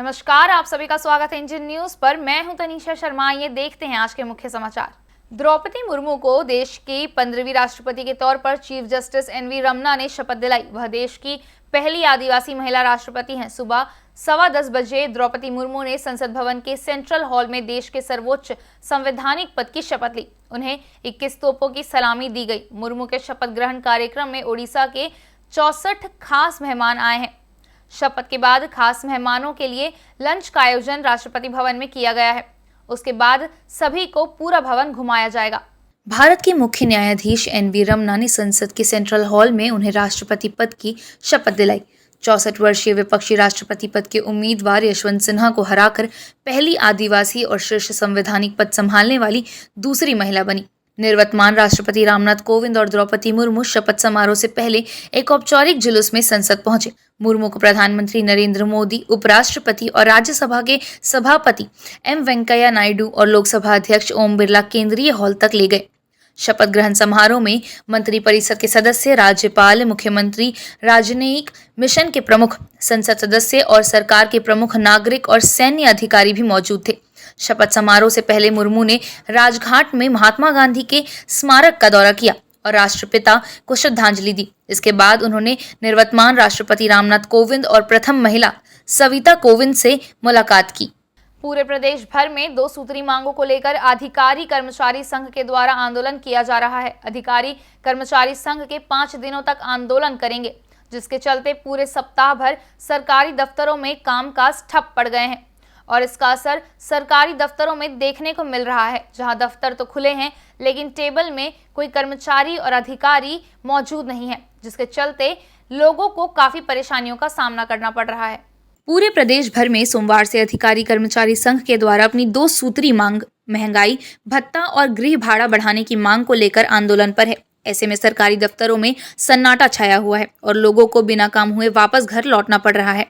नमस्कार, आप सभी का स्वागत है इंडियन न्यूज पर। मैं हूं तनीषा शर्मा। ये देखते हैं आज के मुख्य समाचार। द्रौपदी मुर्मू को देश की 15वीं राष्ट्रपति के तौर पर चीफ जस्टिस एनवी रमन्ना ने शपथ दिलाई। वह देश की पहली आदिवासी महिला राष्ट्रपति हैं। सुबह 10:15 बजे द्रौपदी मुर्मू ने संसद भवन के सेंट्रल हॉल में देश के सर्वोच्च संवैधानिक पद की शपथ ली। उन्हें 21 तोपों की सलामी दी गई। मुर्मू के शपथ ग्रहण कार्यक्रम में ओडिशा के 64 खास मेहमान आए हैं। शपथ के बाद खास मेहमानों के लिए लंच का आयोजन राष्ट्रपति भवन में किया गया है। उसके बाद सभी को पूरा भवन घुमाया जाएगा। भारत के मुख्य न्यायाधीश एनवी रमन्ना ने संसद के सेंट्रल हॉल में उन्हें राष्ट्रपति पद की शपथ दिलाई। 64 वर्षीय विपक्षी राष्ट्रपति पद के उम्मीदवार यशवंत सिन्हा को हराकर पहली आदिवासी और शीर्ष संवैधानिक पद संभालने वाली दूसरी महिला बनी। निवर्तमान राष्ट्रपति रामनाथ कोविंद और द्रौपदी मुर्मू शपथ समारोह से पहले एक औपचारिक जुलूस में संसद पहुंचे। मुर्मू को प्रधानमंत्री नरेंद्र मोदी, उपराष्ट्रपति और राज्यसभा के सभापति एम वेंकैया नायडू और लोकसभा अध्यक्ष ओम बिरला केंद्रीय हॉल तक ले गए। शपथ ग्रहण समारोह में मंत्रिपरिषद के सदस्य, राज्यपाल, मुख्यमंत्री, राजनयिक मिशन के प्रमुख, संसद सदस्य और सरकार के प्रमुख नागरिक और सैन्य अधिकारी भी मौजूद थे। शपथ समारोह से पहले मुर्मू ने राजघाट में महात्मा गांधी के स्मारक का दौरा किया और राष्ट्रपिता को श्रद्धांजलि दी। इसके बाद उन्होंने निवर्तमान राष्ट्रपति रामनाथ कोविंद और प्रथम महिला सविता कोविंद से मुलाकात की। पूरे प्रदेश भर में 2 सूत्री मांगों को लेकर अधिकारी कर्मचारी संघ के द्वारा आंदोलन किया जा रहा है। अधिकारी कर्मचारी संघ के 5 दिनों तक आंदोलन करेंगे, जिसके चलते पूरे सप्ताह भर सरकारी दफ्तरों में कामकाज ठप पड़ गए हैं और इसका असर सरकारी दफ्तरों में देखने को मिल रहा है, जहां दफ्तर तो खुले हैं लेकिन टेबल में कोई कर्मचारी और अधिकारी मौजूद नहीं है, जिसके चलते लोगों को काफी परेशानियों का सामना करना पड़ रहा है। पूरे प्रदेश भर में सोमवार से अधिकारी कर्मचारी संघ के द्वारा अपनी 2 सूत्री मांग, महंगाई भत्ता और गृह भाड़ा बढ़ाने की मांग को लेकर आंदोलन पर है। ऐसे में सरकारी दफ्तरों में सन्नाटा छाया हुआ है और लोगों को बिना काम हुए वापस घर लौटना पड़ रहा है।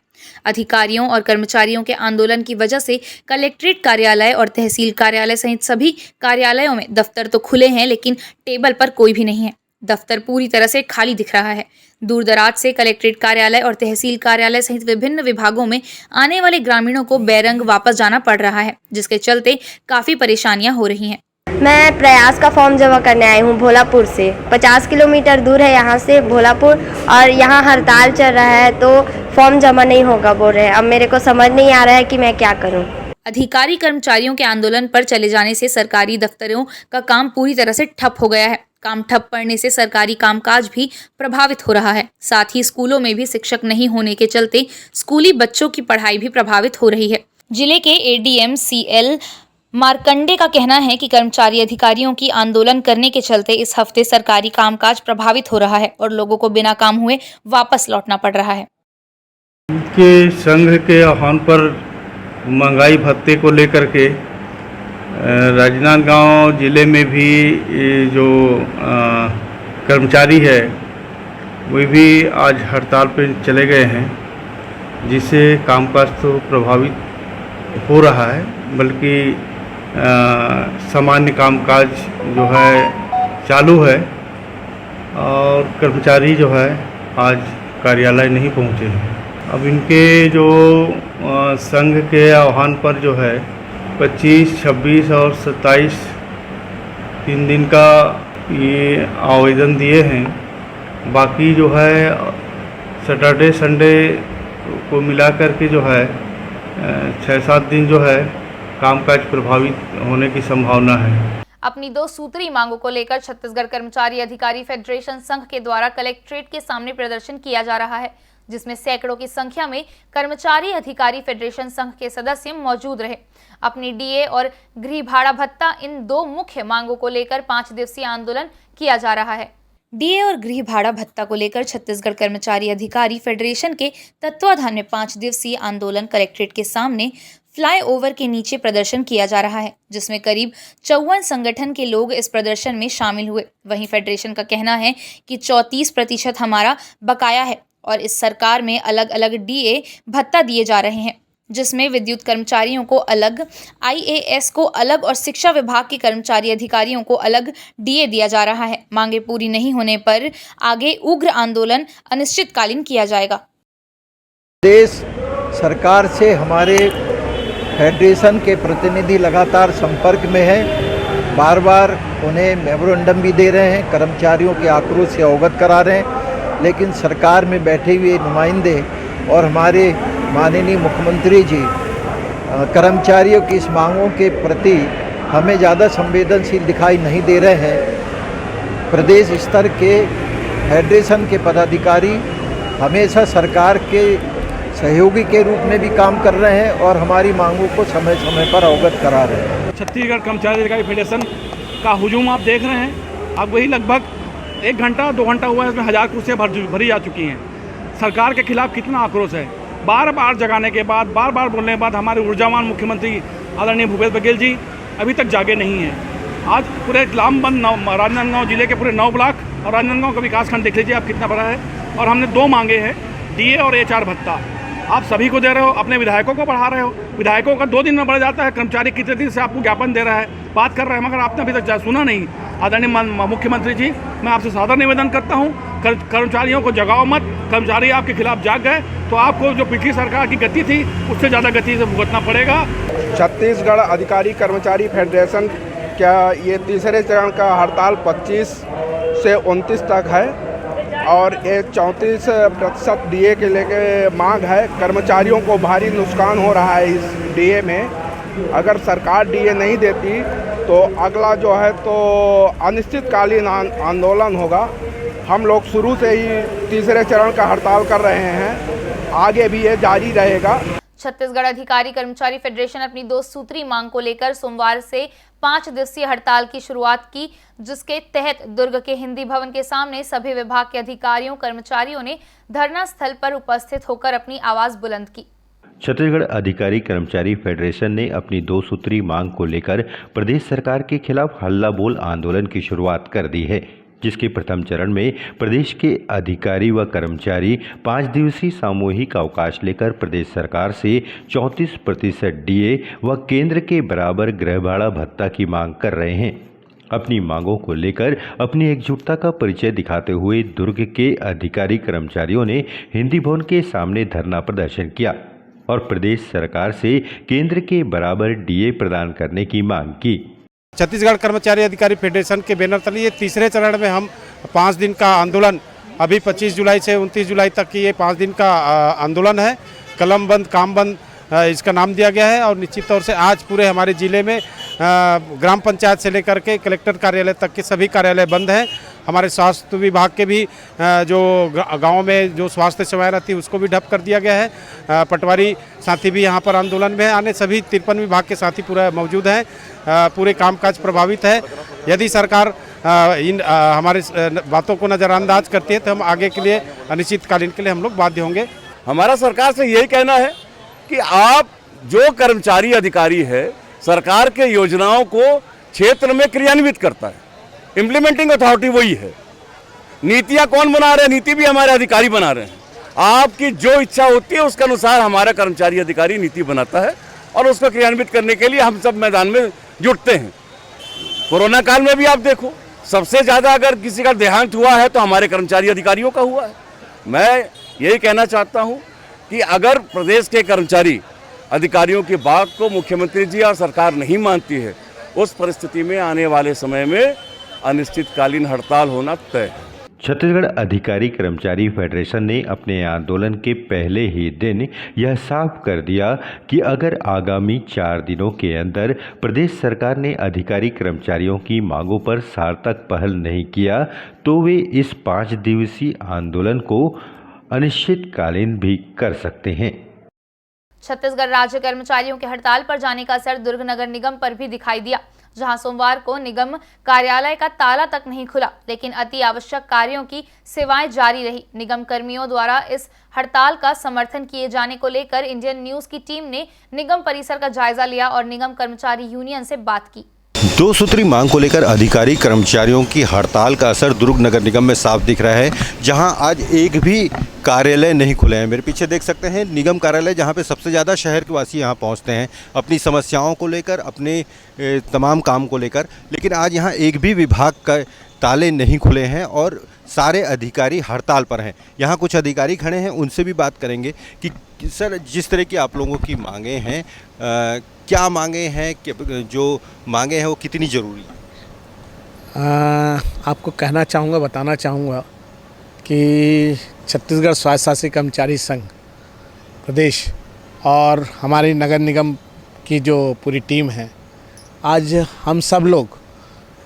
अधिकारियों और कर्मचारियों के आंदोलन की वजह से कलेक्ट्रेट कार्यालय और तहसील कार्यालय सहित सभी कार्यालयों में दफ्तर तो खुले हैं लेकिन टेबल पर कोई भी नहीं है। दफ्तर पूरी तरह से खाली दिख रहा है। दूर दराज से कलेक्ट्रेट कार्यालय और तहसील कार्यालय सहित विभिन्न विभागों में आने वाले ग्रामीणों को बैरंग वापस जाना पड़ रहा है, जिसके चलते काफी परेशानियां हो रही हैं। मैं प्रयास का फॉर्म जमा करने आई हूँ भोलापुर से। 50 किलोमीटर दूर है यहाँ से भोलापुर, और यहाँ हड़ताल चल रहा है तो फॉर्म जमा नहीं होगा बोल रहे हैं। अब मेरे को समझ नहीं आ रहा है कि मैं क्या करूँ। अधिकारी कर्मचारियों के आंदोलन पर चले जाने से सरकारी दफ्तरों का काम पूरी तरह से ठप हो गया है। काम ठप पड़ने से सरकारी कामकाज भी प्रभावित हो रहा है। साथ ही स्कूलों में भी शिक्षक नहीं होने के चलते स्कूली बच्चों की पढ़ाई भी प्रभावित हो रही है। जिले के एडीएम CL मार्कंडे का कहना है कि कर्मचारी अधिकारियों की आंदोलन करने के चलते इस हफ्ते सरकारी कामकाज प्रभावित हो रहा है और लोगों को बिना काम हुए वापस लौटना पड़ रहा है। के संघ के आह्वान पर महंगाई भत्ते को लेकर के राजनांदगांव जिले में भी जो कर्मचारी है वे भी आज हड़ताल पर चले गए हैं, जिससे कामकाज तो प्रभावित हो रहा है, बल्कि सामान्य कामकाज जो है चालू है और कर्मचारी जो है आज कार्यालय नहीं पहुँचे हैं। अब इनके जो संघ के आह्वान पर जो है 25, 26 और 27 3 दिन का ये आवेदन दिए हैं। बाकी जो है सैटरडे संडे को मिला करके जो है 6-7 दिन जो है कामकाज प्रभावित होने की संभावना है। अपनी 2 सूत्री मांगों को लेकर छत्तीसगढ़ कर्मचारी अधिकारी फेडरेशन संघ के द्वारा कलेक्ट्रेट के सामने प्रदर्शन किया जा रहा है, जिसमें सैकड़ों की संख्या में कर्मचारी अधिकारी फेडरेशन संघ के सदस्य मौजूद रहे। अपनी DA और गृह भाड़ा भत्ता, इन 2 मुख्य मांगों को लेकर 5 दिवसीय आंदोलन किया जा रहा है। DA और गृह भाड़ा भत्ता को लेकर छत्तीसगढ़ कर्मचारी अधिकारी फेडरेशन के तत्वाधान में 5 दिवसीय आंदोलन कलेक्ट्रेट के सामने फ्लाईओवर के नीचे प्रदर्शन किया जा रहा है, जिसमें करीब 54 संगठन के लोग इस प्रदर्शन में शामिल हुए। वहीं फेडरेशन का कहना है कि 34% हमारा बकाया है और इस सरकार में अलग अलग DA भत्ता दिए जा रहे हैं, जिसमें विद्युत कर्मचारियों को अलग, IAS को अलग और शिक्षा विभाग के कर्मचारी अधिकारियों को अलग DA दिया जा रहा है। मांगे पूरी नहीं होने पर आगे उग्र आंदोलन अनिश्चितकालीन किया जाएगा। देश सरकार से हमारे फेडरेशन के प्रतिनिधि लगातार संपर्क में हैं, बार बार उन्हें मेमोरेंडम भी दे रहे हैं, कर्मचारियों के आक्रोश से अवगत करा रहे हैं, लेकिन सरकार में बैठे हुए नुमाइंदे और हमारे माननीय मुख्यमंत्री जी कर्मचारियों की इस मांगों के प्रति हमें ज़्यादा संवेदनशील दिखाई नहीं दे रहे हैं। प्रदेश स्तर के फेडरेशन के पदाधिकारी हमेशा सरकार के सहयोगी के रूप में भी काम कर रहे हैं और हमारी मांगों को समय समय पर अवगत करा रहे हैं। छत्तीसगढ़ कर्मचारी अधिकारी फेडरेशन का हुजूम आप देख रहे हैं। अब वही लगभग 1 घंटा 2 घंटा हुआ है, इसमें 1000 कुर्सियाँ भरी जा चुकी हैं। सरकार के खिलाफ कितना आक्रोश है। बार बार जगाने के बाद, बार बार बोलने के बाद हमारे ऊर्जावान मुख्यमंत्री आदरणीय भूपेश बघेल जी अभी तक जागे नहीं हैं। आज पूरे लामबंद राजनांदगांव जिले के पूरे 9 ब्लॉक और राजनांदगांव का विकासखंड देख लीजिए आप कितना बड़ा है। और हमने 2 मांगे हैं, डीए और HR भत्ता। आप सभी को दे रहे हो, अपने विधायकों को बढ़ा रहे हो। विधायकों का 2 दिन में बढ़ जाता है, कर्मचारी कितने दिन से आपको ज्ञापन दे रहा है, बात कर रहे हैं, मगर आपने अभी तक सुना नहीं। आदरणीय मुख्यमंत्री जी, मैं आपसे सादर निवेदन करता हूँ, कर्मचारियों को जगाओ मत। कर्मचारी आपके खिलाफ जाग गए तो आपको जो पिछली सरकार की गति थी उससे ज़्यादा गति से भुगतना पड़ेगा। छत्तीसगढ़ अधिकारी कर्मचारी फेडरेशन क्या ये तीसरे चरण का हड़ताल 25 से 29 तक है और ये 34% डीए के लेके मांग है। कर्मचारियों को भारी नुकसान हो रहा है इस डीए में। अगर सरकार डीए नहीं देती तो अगला जो है तो अनिश्चितकालीन आंदोलन होगा। हम लोग शुरू से ही तीसरे चरण का हड़ताल कर रहे हैं, आगे भी ये जारी रहेगा। छत्तीसगढ़ अधिकारी कर्मचारी फेडरेशन अपनी 2 सूत्री मांग को लेकर सोमवार से 5 दिवसीय हड़ताल की शुरुआत की, जिसके तहत दुर्ग के हिंदी भवन के सामने सभी विभाग के अधिकारियों कर्मचारियों ने धरना स्थल पर उपस्थित होकर अपनी आवाज बुलंद की। छत्तीसगढ़ अधिकारी कर्मचारी फेडरेशन ने अपनी 2 सूत्री मांग को लेकर प्रदेश सरकार के खिलाफ हल्ला बोल आंदोलन की शुरुआत कर दी है, जिसके प्रथम चरण में प्रदेश के अधिकारी व कर्मचारी 5 दिवसीय सामूहिक अवकाश लेकर प्रदेश सरकार से 34% डीए व केंद्र के बराबर गृह भाड़ा भत्ता की मांग कर रहे हैं। अपनी मांगों को लेकर अपनी एकजुटता का परिचय दिखाते हुए दुर्ग के अधिकारी कर्मचारियों ने हिंदी भवन के सामने धरना प्रदर्शन किया और प्रदेश सरकार से केंद्र के बराबर डीए प्रदान करने की मांग की। छत्तीसगढ़ कर्मचारी अधिकारी फेडरेशन के बैनर तले ये तीसरे चरण में हम 5 दिन का आंदोलन, अभी 25 जुलाई से 29 जुलाई तक की ये 5 दिन का आंदोलन है। कलम बंद काम बंद इसका नाम दिया गया है और निश्चित तौर से आज पूरे हमारे ज़िले में ग्राम पंचायत से लेकर के कलेक्टर कार्यालय तक के सभी कार्यालय बंद हैं। हमारे स्वास्थ्य विभाग के भी जो गाँव में जो स्वास्थ्य सेवाएं रहती है उसको भी ठप कर दिया गया है। पटवारी साथी भी यहाँ पर आंदोलन में है, अन्य सभी 53 विभाग के साथी पूरा मौजूद हैं। पूरे कामकाज प्रभावित है। यदि सरकार इन हमारे बातों को नज़रअंदाज करती है तो हम आगे के लिए अनिश्चितकालीन के लिए हम लोग बाध्य होंगे। हमारा सरकार से यही कहना है कि आप जो कर्मचारी अधिकारी है सरकार के योजनाओं को क्षेत्र में क्रियान्वित करता है, इम्प्लीमेंटिंग अथॉरिटी वही है। नीतियाँ कौन बना रहे हैं? नीति भी हमारे अधिकारी बना रहे हैं। आपकी जो इच्छा होती है उसके अनुसार हमारा कर्मचारी अधिकारी नीति बनाता है और उसको क्रियान्वित करने के लिए हम सब मैदान में जुटते हैं। कोरोना काल में भी आप देखो, सबसे ज़्यादा अगर किसी का देहांत हुआ है तो हमारे कर्मचारी अधिकारियों का हुआ है। मैं यही कहना चाहता हूं कि अगर प्रदेश के कर्मचारी अधिकारियों की बात को मुख्यमंत्री जी और सरकार नहीं मानती है, उस परिस्थिति में आने वाले समय में अनिश्चितकालीन हड़ताल होना तय है। छत्तीसगढ़ अधिकारी कर्मचारी फेडरेशन ने अपने आंदोलन के पहले ही दिन यह साफ कर दिया कि अगर आगामी 4 दिनों के अंदर प्रदेश सरकार ने अधिकारी कर्मचारियों की मांगों पर सार्थक पहल नहीं किया तो वे इस 5 दिवसीय आंदोलन को अनिश्चितकालीन भी कर सकते हैं। छत्तीसगढ़ राज्य कर्मचारियों के हड़ताल पर जाने का असर दुर्ग नगर निगम पर भी दिखाई दिया, जहां सोमवार को निगम कार्यालय का ताला तक नहीं खुला, लेकिन अति आवश्यक कार्यों की सेवाएं जारी रही। निगम कर्मियों द्वारा इस हड़ताल का समर्थन किए जाने को लेकर इंडियन न्यूज की टीम ने निगम परिसर का जायजा लिया और निगम कर्मचारी यूनियन से बात की। 2 सूत्री मांग को लेकर अधिकारी कर्मचारियों की हड़ताल का असर दुर्ग नगर निगम में साफ दिख रहा है, जहां आज एक भी कार्यालय नहीं खुले हैं। मेरे पीछे देख सकते हैं निगम कार्यालय, जहां पे सबसे ज़्यादा शहर के वासी यहां पहुंचते हैं अपनी समस्याओं को लेकर, अपने तमाम काम को लेकर, लेकिन आज यहां एक भी विभाग ताले नहीं खुले हैं और सारे अधिकारी हड़ताल पर हैं। यहाँ कुछ अधिकारी खड़े हैं, उनसे भी बात करेंगे कि सर जिस तरह की आप लोगों की मांगे हैं, क्या मांगे हैं, जो मांगे हैं वो कितनी ज़रूरी है? आपको कहना चाहूँगा, बताना चाहूँगा कि छत्तीसगढ़ स्वास्थ्य शासी कर्मचारी संघ प्रदेश और हमारी नगर निगम की जो पूरी टीम है, आज हम सब लोग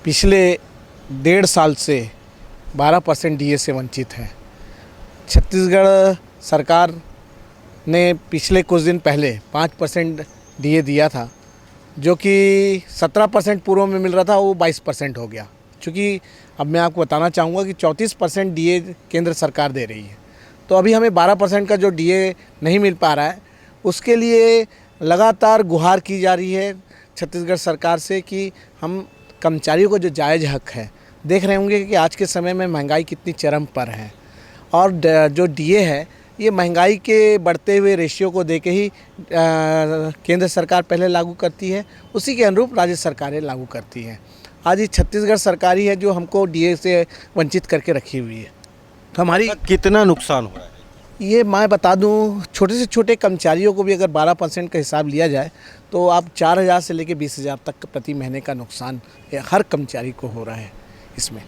पिछले 1.5 साल से 12% डीए से वंचित हैं। छत्तीसगढ़ सरकार ने पिछले कुछ दिन पहले 5% डीए दिया था, जो कि 17% पूर्व में मिल रहा था, वो 22% हो गया। क्योंकि अब मैं आपको बताना चाहूँगा कि 34% डीए केंद्र सरकार दे रही है, तो अभी हमें 12% का जो डीए नहीं मिल पा रहा है, उसके लिए लगातार गुहार की जा रही है छत्तीसगढ़ सरकार से कि हम कर्मचारियों को जो जायज़ हक है, देख रहे होंगे कि आज के समय में महंगाई कितनी चरम पर है और जो डीए है ये महंगाई के बढ़ते हुए रेशियो को देके ही केंद्र सरकार पहले लागू करती है, उसी के अनुरूप राज्य सरकारें लागू करती हैं। आज ये छत्तीसगढ़ सरकार ही है जो हमको डीए से वंचित करके रखी हुई है। हमारी कितना नुकसान हो रहा है? ये मैं बता दूं, छोटे से छोटे कर्मचारियों को भी अगर 12% का हिसाब लिया जाए तो आप 4,000 से लेकर 20,000 तक प्रति महीने का नुकसान हर कर्मचारी को हो रहा है इसमें।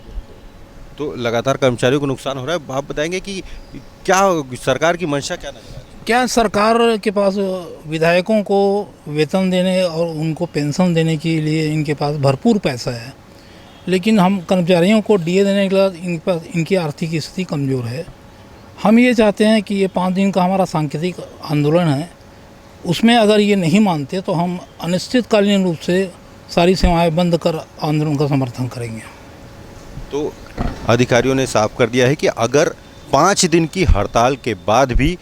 तो लगातार कर्मचारियों को नुकसान हो रहा है। आप बताएंगे कि क्या सरकार की मंशा क्या नजर आ रही है? क्या सरकार के पास विधायकों को वेतन देने और उनको पेंशन देने के लिए इनके पास भरपूर पैसा है, लेकिन हम कर्मचारियों को डीए देने के बाद इनकी आर्थिक स्थिति कमज़ोर है। हम ये चाहते हैं कि ये 5 दिन का हमारा सांकेतिक आंदोलन है, उसमें अगर ये नहीं मानते तो हम अनिश्चितकालीन रूप से सारी सेवाएं बंद कर आंदोलन का समर्थन करेंगे। तो अधिकारियों ने साफ कर दिया है कि अगर 5 दिन की हड़ताल के बाद भी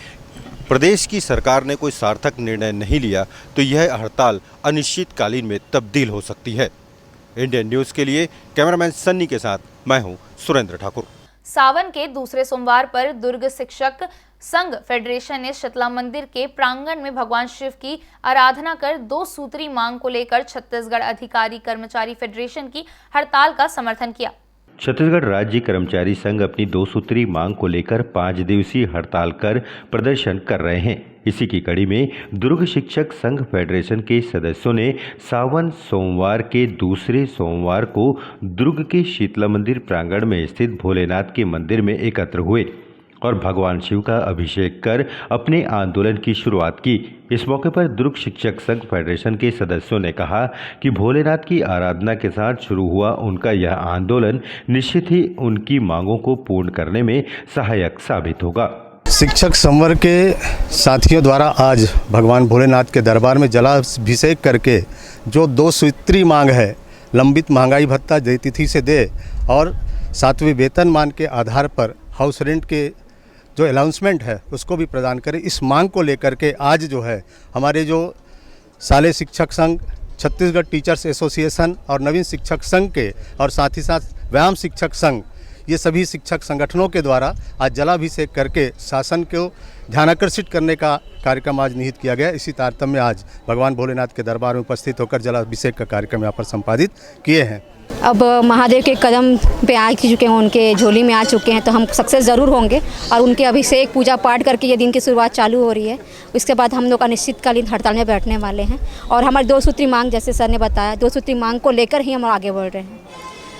प्रदेश की सरकार ने कोई सार्थक निर्णय नहीं लिया तो यह हड़ताल अनिश्चितकालीन में तब्दील हो सकती है। इंडियन न्यूज़ के लिए कैमरामैन सन्नी के साथ मैं हूं सुरेंद्र ठाकुर। सावन के दूसरे सोमवार पर दुर्ग शिक्षक संघ फेडरेशन ने शीतला मंदिर के प्रांगण में भगवान शिव की आराधना कर 2 सूत्री मांग को लेकर छत्तीसगढ़ अधिकारी कर्मचारी फेडरेशन की हड़ताल का समर्थन किया। छत्तीसगढ़ राज्य कर्मचारी संघ अपनी 2 सूत्री मांग को लेकर 5 दिवसीय हड़ताल कर प्रदर्शन कर रहे हैं। इसी की कड़ी में दुर्ग शिक्षक संघ फेडरेशन के सदस्यों ने सावन सोमवार के दूसरे सोमवार को दुर्ग के शीतला मंदिर प्रांगण में स्थित भोलेनाथ के मंदिर में एकत्र हुए और भगवान शिव का अभिषेक कर अपने आंदोलन की शुरुआत की। इस मौके पर दुर्ग शिक्षक संघ फेडरेशन के सदस्यों ने कहा कि भोलेनाथ की आराधना के साथ शुरू हुआ उनका यह आंदोलन निश्चित ही उनकी मांगों को पूर्ण करने में सहायक साबित होगा। शिक्षक संवर्ग के साथियों द्वारा आज भगवान भोलेनाथ के दरबार में जलाभिषेक करके जो 2 सूत्री मांग है, लंबित महंगाई भत्ता जय तिथि से दे और 7वें वेतनमान के आधार पर हाउस रेंट के जो अनाउंसमेंट है उसको भी प्रदान करें, इस मांग को लेकर के आज जो है हमारे जो शालेय शिक्षक संघ, छत्तीसगढ़ टीचर्स एसोसिएशन और नवीन शिक्षक संघ के और साथ ही साथ व्यायाम शिक्षक संघ, ये सभी शिक्षक संगठनों के द्वारा आज जलाभिषेक करके शासन को ध्यानाकर्षित करने का कार्यक्रम आज निहित किया गया। इसी तारतम्य आज भगवान भोलेनाथ के दरबार में उपस्थित होकर जलाभिषेक का कार्यक्रम यहाँ पर संपादित किए हैं। अब महादेव के कदम पे आ चुके हैं, उनके झोली में आ चुके हैं, तो हम सक्सेस ज़रूर होंगे और उनके अभिषेक पूजा पाठ करके ये दिन की शुरुआत चालू हो रही है। उसके बाद हम लोग अनिश्चितकालीन हड़ताल में बैठने वाले हैं और हमारी 2 सूत्री मांग, जैसे सर ने बताया, 2 सूत्री मांग को लेकर ही हम आगे बढ़ रहे हैं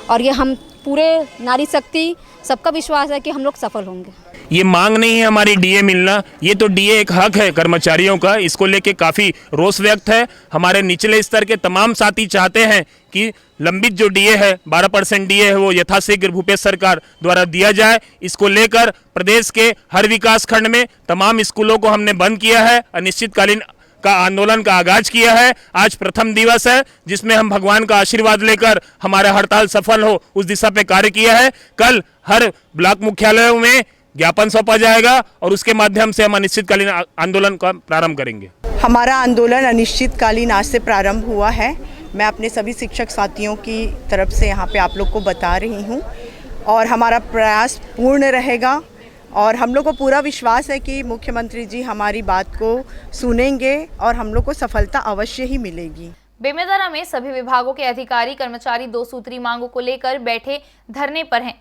और ये हम पूरे नारी शक्ति सबका विश्वास है कि हम लोग सफल होंगे। ये मांग नहीं है हमारी डीए मिलना, ये तो डीए एक हक है कर्मचारियों का। इसको लेके काफ़ी रोष व्यक्त है। हमारे निचले स्तर के तमाम साथी चाहते हैं कि लंबित जो डीए है 12% डीए है वो यथाशीघ्र भूपेश सरकार द्वारा दिया जाए। इसको लेकर प्रदेश के हर विकास खंड में तमाम स्कूलों को हमने बंद किया है, अनिश्चितकालीन का आंदोलन का आगाज किया है। आज प्रथम दिवस है जिसमें हम भगवान का आशीर्वाद लेकर हमारा हड़ताल सफल हो उस दिशा पे कार्य किया है। कल हर ब्लॉक मुख्यालयों में ज्ञापन सौंपा जाएगा और उसके माध्यम से हम अनिश्चितकालीन आंदोलन का प्रारंभ करेंगे। हमारा आंदोलन अनिश्चितकालीन आज से प्रारंभ हुआ है। मैं अपने सभी शिक्षक साथियों की तरफ से यहाँ पे आप लोग को बता रही हूँ और हमारा प्रयास पूर्ण रहेगा और हम लोग को पूरा विश्वास है कि मुख्यमंत्री जी हमारी बात को सुनेंगे और हम लोग को सफलता अवश्य ही मिलेगी। बेमेतरा में सभी विभागों के अधिकारी कर्मचारी 2 सूत्री मांगों को लेकर बैठे धरने पर हैं।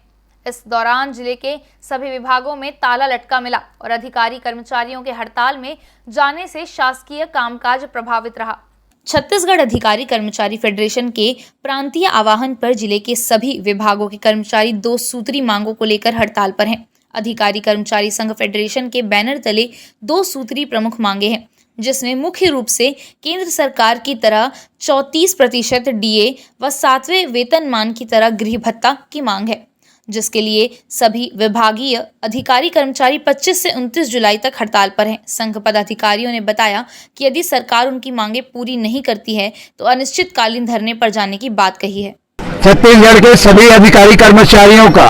इस दौरान जिले के सभी विभागों में ताला लटका मिला और अधिकारी कर्मचारियों के हड़ताल में जाने से शासकीय कामकाज प्रभावित रहा। छत्तीसगढ़ अधिकारी कर्मचारी फेडरेशन के प्रांतीय आह्वान पर जिले के सभी विभागों के कर्मचारी 2 सूत्री मांगों को लेकर हड़ताल पर हैं। अधिकारी कर्मचारी संघ फेडरेशन के बैनर तले 2 सूत्री प्रमुख मांगे हैं, जिसमें मुख्य रूप से केंद्र सरकार की तरह 34% डीए व 7वें वेतनमान की तरह गृह भत्ता की मांग है, जिसके लिए सभी विभागीय अधिकारी कर्मचारी 25 से 29 जुलाई तक हड़ताल पर हैं। संघ पदाधिकारियों ने बताया कि यदि सरकार उनकी मांगे पूरी नहीं करती है तो अनिश्चितकालीन धरने पर जाने की बात कही है। छत्तीसगढ़ के सभी अधिकारी कर्मचारियों का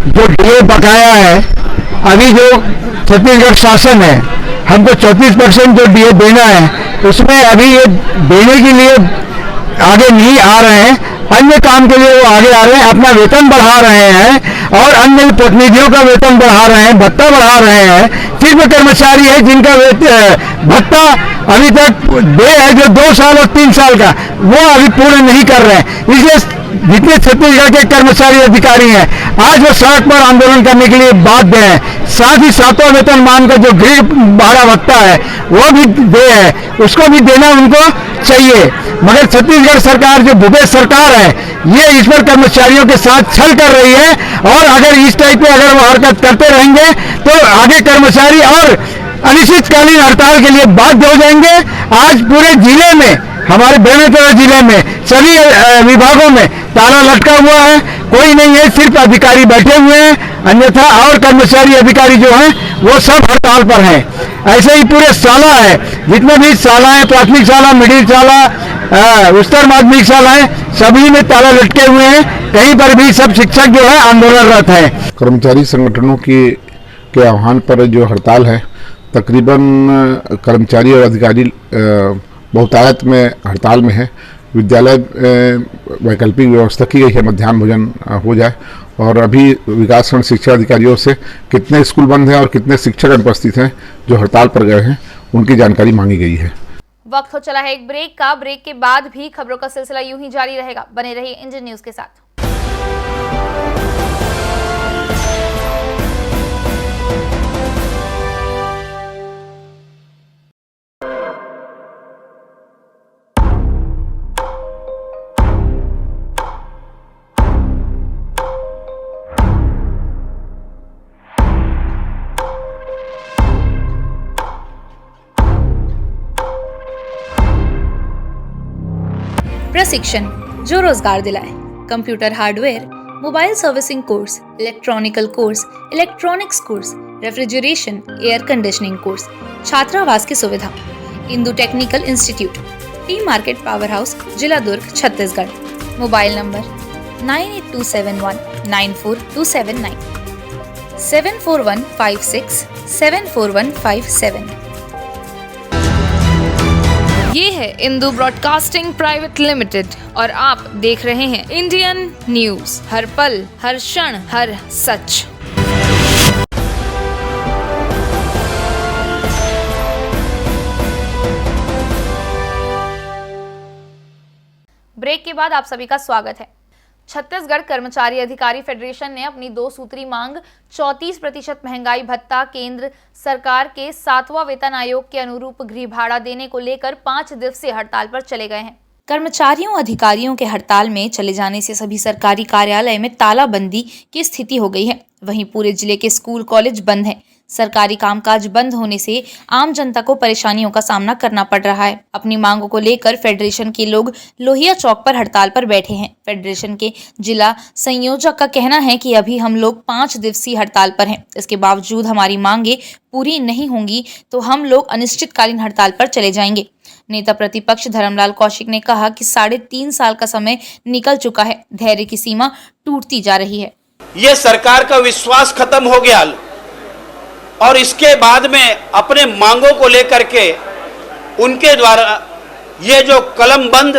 जो डीए बकाया है, अभी जो छत्तीसगढ़ शासन है हमको 34% जो डीए देना है, उसमें अभी ये देने के लिए आगे नहीं आ रहे हैं। अन्य काम के लिए वो आगे आ रहे हैं, अपना वेतन बढ़ा रहे हैं और अन्य प्रतिनिधियों का वेतन बढ़ा रहे हैं, भत्ता बढ़ा रहे हैं। सिर्फ कर्मचारी है जिनका भत्ता अभी तक दे है, जो 2 साल और 3 साल का, वो अभी पूर्ण नहीं कर रहे हैं। इसलिए जितने छत्तीसगढ़ के कर्मचारी अधिकारी हैं आज वो सड़क पर आंदोलन करने के लिए बाध्य हैं। साथ ही 7वां वेतनमान का जो गृह भाड़ा भत्ता है वो भी दे है, उसको भी देना उनको चाहिए। मगर छत्तीसगढ़ सरकार जो भूपेश सरकार है, ये इस पर कर्मचारियों के साथ छल कर रही है और अगर इस टाइप पे अगर वो हरकत करते रहेंगे तो आगे कर्मचारी और अनिश्चितकालीन हड़ताल के लिए बाध्य हो जाएंगे। आज पूरे जिले में, हमारे बेमेतरा जिले में सभी विभागों में ताला लटका हुआ है, कोई नहीं है, सिर्फ अधिकारी बैठे हुए हैं, अन्यथा और कर्मचारी अधिकारी जो हैं वो सब हड़ताल पर हैं। ऐसे ही पूरे शाला है, जितने भी शाला है, प्राथमिक शाला, मिडिल शाला, उच्चतर माध्यमिक शाला है, सभी में ताला लटके हुए हैं। कहीं पर भी सब शिक्षक जो है आंदोलनरत है। कर्मचारी संगठनों के आह्वान पर जो हड़ताल है, तकरीबन कर्मचारी और अधिकारी बहुतायत में हड़ताल में है। विद्यालय वैकल्पिक व्यवस्था की गई है, मध्याह्न भोजन हो जाए। और अभी विकासखंड शिक्षा अधिकारियों से कितने स्कूल बंद हैं और कितने शिक्षक अनुपस्थित हैं जो हड़ताल पर गए हैं, उनकी जानकारी मांगी गई है। वक्त हो चला है एक ब्रेक का। ब्रेक के बाद भी खबरों का सिलसिला यूं ही जारी रहेगा। बने रहिए इंडियन न्यूज के साथ। प्रशिक्षण जो रोजगार दिलाए। Computer hardware, mobile servicing course, electronical course, electronics course, refrigeration, air conditioning course, छात्रावास की सुविधा। Indu technical institute, T market power house, जिला दुर्ग, छत्तीसगढ़। Mobile number 9827194279, 74156744157। ये है इंदू ब्रॉडकास्टिंग प्राइवेट लिमिटेड और आप देख रहे हैं इंडियन न्यूज, हर पल, हर क्षण, हर सच। ब्रेक के बाद आप सभी का स्वागत है। छत्तीसगढ़ कर्मचारी अधिकारी फेडरेशन ने अपनी 2 सूत्री मांग 34% महंगाई भत्ता, केंद्र सरकार के 7वां वेतन आयोग के अनुरूप गृह भाड़ा देने को लेकर 5 दिवसीय हड़ताल पर चले गए हैं। कर्मचारियों अधिकारियों के हड़ताल में चले जाने से सभी सरकारी कार्यालय में तालाबंदी की स्थिति हो गई है। वहीं पूरे जिले के स्कूल कॉलेज बंद हैं। सरकारी कामकाज बंद होने से आम जनता को परेशानियों का सामना करना पड़ रहा है। अपनी मांगों को लेकर फेडरेशन के लोग लोहिया चौक पर हड़ताल पर बैठे हैं। फेडरेशन के जिला संयोजक का कहना है कि अभी हम लोग 5 दिवसीय हड़ताल पर हैं। इसके बावजूद हमारी मांगे पूरी नहीं होंगी तो हम लोग अनिश्चितकालीन हड़ताल पर चले जाएंगे। नेता प्रतिपक्ष धर्मलाल कौशिक ने कहा कि 3.5 साल का समय निकल चुका है, धैर्य की सीमा टूटती जा रही है। ये सरकार का विश्वास खत्म हो गया और इसके बाद में अपने मांगों को लेकर के उनके द्वारा ये जो कलम बंद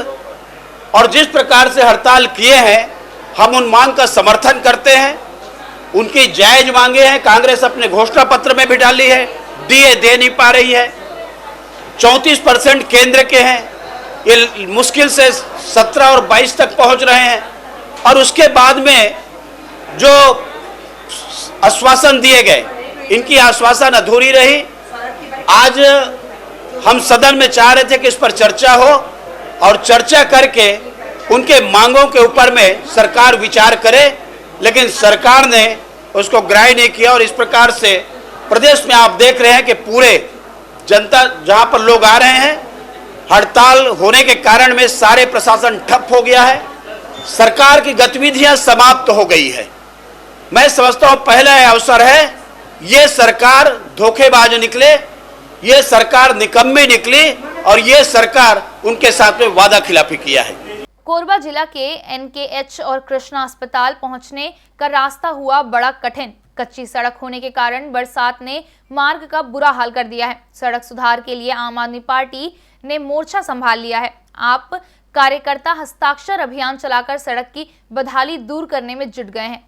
और जिस प्रकार से हड़ताल किए हैं, हम उन मांग का समर्थन करते हैं। उनकी जायज मांगे हैं। कांग्रेस अपने घोषणा पत्र में भी डाली है, डीए दे नहीं पा रही है। 34% केंद्र के हैं, ये मुश्किल से 17 और 22 तक पहुंच रहे हैं, और उसके बाद में जो आश्वासन दिए गए, इनकी आश्वासन अधूरी रही। आज हम सदन में चाह रहे थे कि इस पर चर्चा हो, और चर्चा करके उनके मांगों के ऊपर में सरकार विचार करे, लेकिन सरकार ने उसको ग्राह्य नहीं किया। और इस प्रकार से प्रदेश में आप देख रहे हैं कि पूरे जनता जहां पर लोग आ रहे हैं, हड़ताल होने के कारण में सारे प्रशासन ठप हो गया है, सरकार की गतिविधियां समाप्त हो गई है। मैं समझता हूं पहला अवसर है, ये सरकार धोखेबाज निकले, ये सरकार निकम्मी निकली, और ये सरकार उनके साथ में वादा खिलाफी किया है। कोरबा जिला के एनकेएच और कृष्णा अस्पताल पहुंचने का रास्ता हुआ बड़ा कठिन। कच्ची सड़क होने के कारण बरसात ने मार्ग का बुरा हाल कर दिया है। सड़क सुधार के लिए आम आदमी पार्टी ने मोर्चा संभाल लिया है। आप कार्यकर्ता हस्ताक्षर अभियान चलाकर सड़क की बदहाली दूर करने में जुट गए हैं।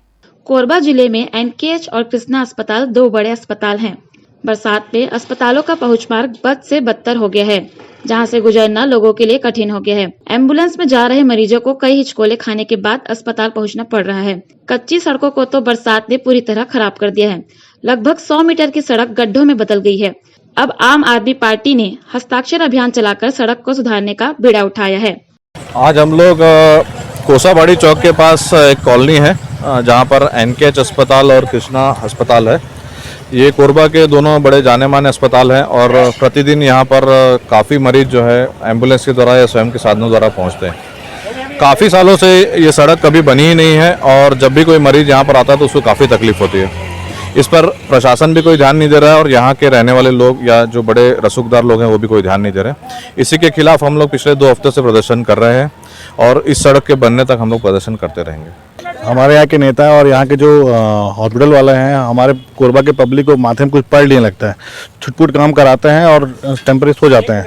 कोरबा जिले में एनकेएच और कृष्णा अस्पताल दो बड़े अस्पताल हैं। बरसात में अस्पतालों का पहुंच मार्ग बद से बदतर हो गया है, जहां से गुजरना लोगों के लिए कठिन हो गया है। एम्बुलेंस में जा रहे मरीजों को कई हिचकोले खाने के बाद अस्पताल पहुंचना पड़ रहा है। कच्ची सड़कों को तो बरसात ने पूरी तरह खराब कर दिया है। लगभग 100 मीटर की सड़क गड्ढों में बदल गई है। अब आम आदमी पार्टी ने हस्ताक्षर अभियान चलाकर सड़क को सुधारने का बीड़ा उठाया है। आज हम लोग कोसाबाड़ी चौक के पास एक कॉलोनी है, जहां पर एनकेएच अस्पताल और कृष्णा अस्पताल है। ये कोरबा के दोनों बड़े जाने माने अस्पताल हैं, और प्रतिदिन यहाँ पर काफ़ी मरीज जो है एम्बुलेंस के द्वारा या स्वयं के साधनों द्वारा पहुँचते हैं। काफ़ी सालों से ये सड़क कभी बनी ही नहीं है, और जब भी कोई मरीज यहाँ पर आता है तो उसको काफ़ी तकलीफ होती है। इस पर प्रशासन भी कोई ध्यान नहीं दे रहा है, और यहाँ के रहने वाले लोग या जो बड़े रसूखदार लोग हैं वो भी कोई ध्यान नहीं दे रहे। इसी के खिलाफ हम लोग पिछले 2 हफ्ते से प्रदर्शन कर रहे हैं, और इस सड़क के बनने तक हम लोग प्रदर्शन करते रहेंगे। हमारे यहाँ के नेता और यहाँ के जो हॉस्पिटल वाले हैं, हमारे कोरबा के पब्लिक को माथे में कुछ पड़ नहीं लगता है, छुटपुट काम कराते हैं और टेम्परेरी हो जाते हैं।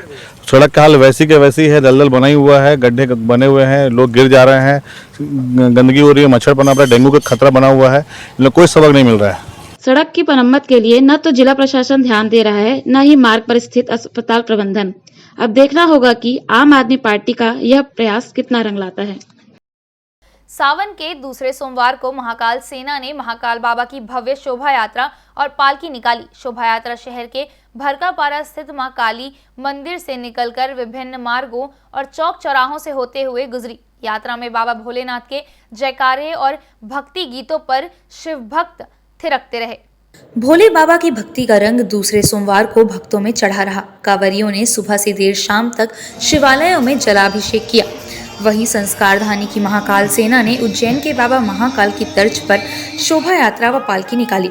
सड़क का हाल वैसी के वैसी है, दलदल बना ही हुआ है, गड्ढे बने हुए हैं, लोग गिर जा रहे हैं, गंदगी हो रही है, मच्छर पनप रहा है, डेंगू का खतरा बना हुआ है, इन लोग कोई सबक नहीं मिल रहा है। सड़क की मरम्मत के लिए न तो जिला प्रशासन ध्यान दे रहा है, न ही मार्ग पर स्थित अस्पताल प्रबंधन। अब देखना होगा कि आम आदमी पार्टी का यह प्रयास कितना रंग लाता है। सावन के दूसरे सोमवार को महाकाल सेना ने महाकाल बाबा की भव्य शोभा यात्रा और पालकी निकाली। शोभा यात्रा शहर के भरकापारा स्थित मां काली मंदिर से निकलकर विभिन्न मार्गों और चौक चौराहों से होते हुए गुजरी। यात्रा में बाबा भोलेनाथ के जयकारे और भक्ति गीतों पर शिव भक्त थिरकते रहे। भोले बाबा की भक्ति का रंग दूसरे सोमवार को भक्तों में चढ़ा रहा। कांवरियों ने सुबह से देर शाम तक शिवालयों में जलाभिषेक किया। वहीं संस्कार धानी की महाकाल सेना ने उज्जैन के बाबा महाकाल की तर्ज पर शोभा यात्रा व पालकी निकाली,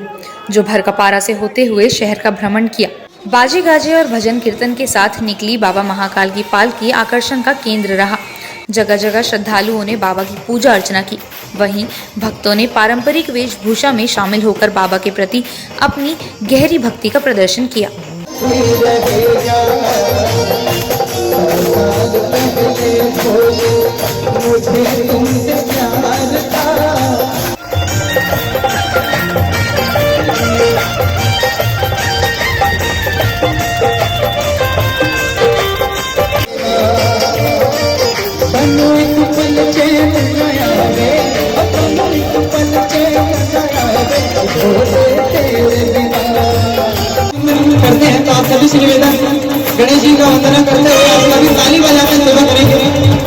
जो भरकापारा से होते हुए शहर का भ्रमण किया। बाजे गाजे और भजन कीर्तन के साथ निकली बाबा महाकाल की पालकी आकर्षण का केंद्र रहा। जगह जगह श्रद्धालुओं ने बाबा की पूजा अर्चना की। वहीं भक्तों ने पारंपरिक वेशभूषा में शामिल होकर बाबा के प्रति अपनी गहरी भक्ति का प्रदर्शन किया। करते हैं तो आप सभी से निवेदन, गणेश जी का वंदना करते हुए आप सभी ताली बजाकर सेवा करेंगे।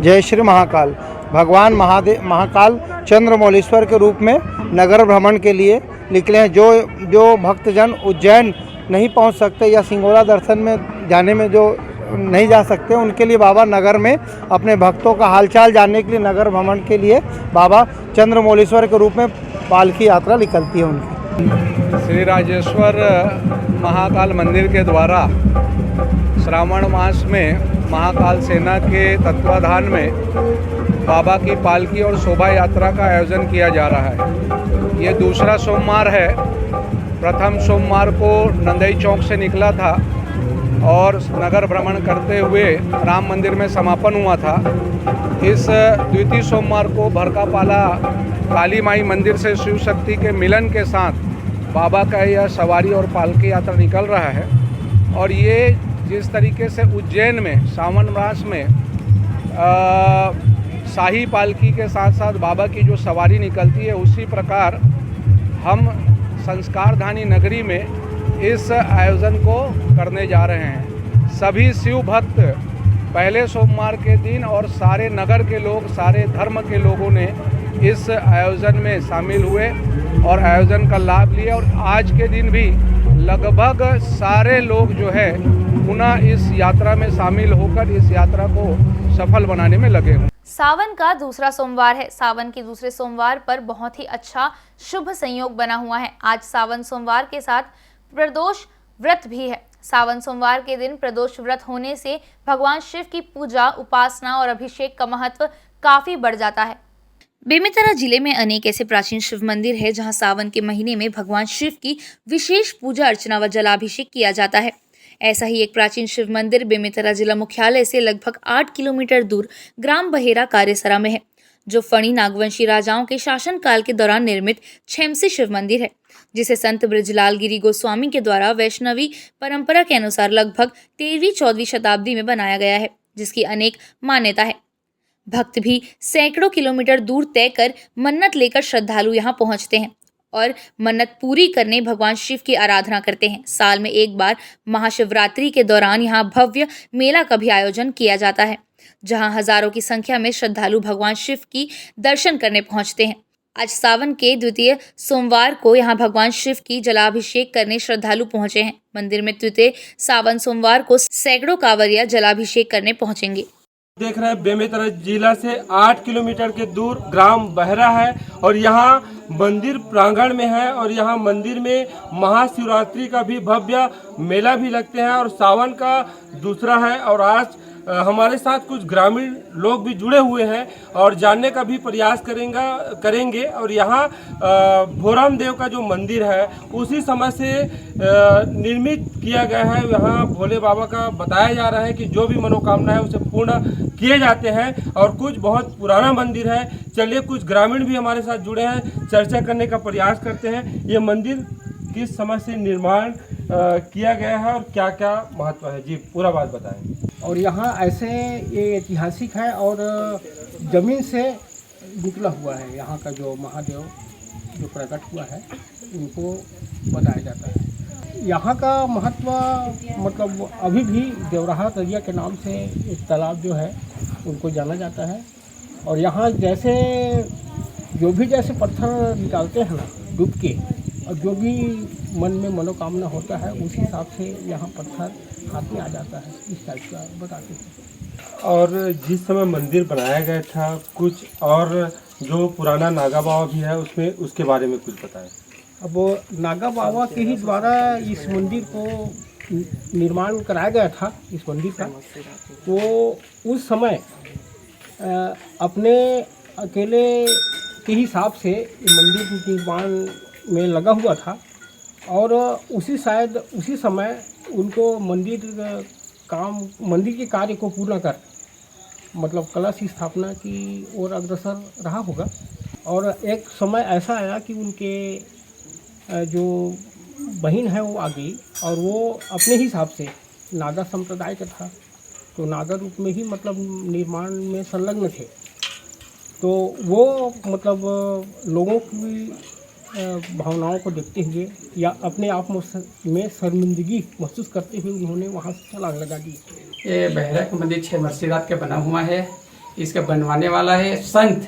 जय श्री महाकाल। भगवान महाकाल चंद्रमौलेश्वर के रूप में नगर भ्रमण के लिए निकले हैं। जो भक्तजन उज्जैन नहीं पहुंच सकते या सिंगोला दर्शन में जाने में जो नहीं जा सकते, उनके लिए बाबा नगर में अपने भक्तों का हालचाल जानने के लिए नगर भ्रमण के लिए बाबा चंद्रमौलेश्वर के रूप में पालकी यात्रा निकलती है उनकी। श्री राजेश्वर महाकाल मंदिर के द्वारा श्रावण मास में महाकाल सेना के तत्वाधान में बाबा की पालकी और शोभा यात्रा का आयोजन किया जा रहा है। ये दूसरा सोमवार है। प्रथम सोमवार को नंदई चौक से निकला था और नगर भ्रमण करते हुए राम मंदिर में समापन हुआ था। इस द्वितीय सोमवार को भरकापाला काली माई मंदिर से शिव शक्ति के मिलन के साथ बाबा का यह सवारी और पालकी यात्रा निकल रहा है। और ये जिस तरीके से उज्जैन में सावन मास में शाही पालकी के साथ साथ बाबा की जो सवारी निकलती है, उसी प्रकार हम संस्कारधानी नगरी में इस आयोजन को करने जा रहे हैं। सभी शिव भक्त पहले सोमवार के दिन और सारे नगर के लोग, सारे धर्म के लोगों ने इस आयोजन में शामिल हुए और आयोजन का लाभ लिया। और आज के दिन भी लगभग सारे लोग जो है पुनः इस यात्रा में शामिल होकर इस यात्रा को सफल बनाने में लगे हुए। सावन का दूसरा सोमवार है। सावन के दूसरे सोमवार पर बहुत ही अच्छा शुभ संयोग बना हुआ है। आज सावन सोमवार के साथ प्रदोष व्रत भी है। सावन सोमवार के दिन प्रदोष व्रत होने से भगवान शिव की पूजा, उपासना और अभिषेक का महत्व काफी बढ़ जाता है। बेमेतरा जिले में अनेक ऐसे प्राचीन शिव मंदिर है जहां सावन के महीने में भगवान शिव की विशेष पूजा अर्चना व जलाभिषेक किया जाता है। ऐसा ही एक प्राचीन शिव मंदिर बेमेतरा जिला मुख्यालय से लगभग 8 किलोमीटर दूर ग्राम बहेरा कार्यसरा में है, जो फणी नागवंशी राजाओं के शासनकाल के दौरान निर्मित छेमसी शिव मंदिर है, जिसे संत बृजलाल गिरी गोस्वामी के द्वारा वैष्णवी परंपरा के अनुसार लगभग 13वीं-14वीं शताब्दी में बनाया गया है, जिसकी अनेक मान्यता है। भक्त भी सैकड़ों किलोमीटर दूर तय कर मन्नत लेकर श्रद्धालु यहाँ पहुँचते हैं और मन्नत पूरी करने भगवान शिव की आराधना करते हैं। साल में एक बार महाशिवरात्रि के दौरान यहाँ भव्य मेला का भी आयोजन किया जाता है, जहाँ हजारों की संख्या में श्रद्धालु भगवान शिव की दर्शन करने पहुँचते हैं। आज सावन के द्वितीय सोमवार को यहाँ भगवान शिव की जलाभिषेक करने श्रद्धालु पहुँचे हैं। मंदिर में द्वितीय सावन सोमवार को सैकड़ों कांवरिया जलाभिषेक करने पहुँचेंगे। देख रहे हैं बेमेतरा जिला से 8 किलोमीटर के दूर ग्राम बहरा है और यहाँ मंदिर प्रांगण में है और यहाँ मंदिर में महाशिवरात्रि का भी भव्य मेला भी लगते हैं और सावन का दूसरा है। और आज हमारे साथ कुछ ग्रामीण लोग भी जुड़े हुए हैं और जानने का भी प्रयास करेंगे। और यहाँ भोराम देव का जो मंदिर है उसी समय से निर्मित किया गया है। यहाँ भोले बाबा का बताया जा रहा है कि जो भी मनोकामना है उसे पूर्ण किए जाते हैं और कुछ बहुत पुराना मंदिर है। चलिए कुछ ग्रामीण भी हमारे साथ जुड़े हैं, चर्चा करने का प्रयास करते हैं। ये मंदिर किस समय से निर्माण किया गया है और क्या क्या महत्व है, जी पूरा बात बताएं। और यहाँ ऐसे ये ऐतिहासिक है और ज़मीन से निकला हुआ है। यहाँ का जो महादेव जो प्रकट हुआ है इनको बताया जाता है। यहाँ का महत्व मतलब अभी भी देवराहा दरिया के नाम से एक तालाब जो है उनको जाना जाता है। और यहाँ जैसे जो भी जैसे पत्थर निकालते हैं ना डूब के, और जो भी मन में मनोकामना होता है उस हिसाब से यहाँ पत्थर हाथ में आ जाता है, इस टाइप का बताते हैं। और जिस समय मंदिर बनाया गया था कुछ और जो पुराना नागा बाबा भी है उसमें उसके बारे में कुछ बताएं। अब नागा बाबा के ही द्वारा इस मंदिर को निर्माण कराया गया था इस मंदिर का। तो उस समय अपने अकेले के हिसाब से मंदिर निर्माण में लगा हुआ था और उसी समय उनको मंदिर के कार्य को पूर्ण कर मतलब कलश स्थापना की ओर अग्रसर रहा होगा। और एक समय ऐसा आया कि उनके जो बहन है वो आ गई और वो अपने हिसाब से नागा संप्रदाय का था, तो नागा रूप में ही मतलब निर्माण में संलग्न थे। तो वो मतलब लोगों की भावनाओं को देखते हुए या अपने आप में शर्मिंदगी महसूस करते हुए उन्होंने वहाँ से छलांग लगा दी। ये बहरा का मंदिर 6 मसीरात का बना हुआ है। इसका बनवाने वाला है संत,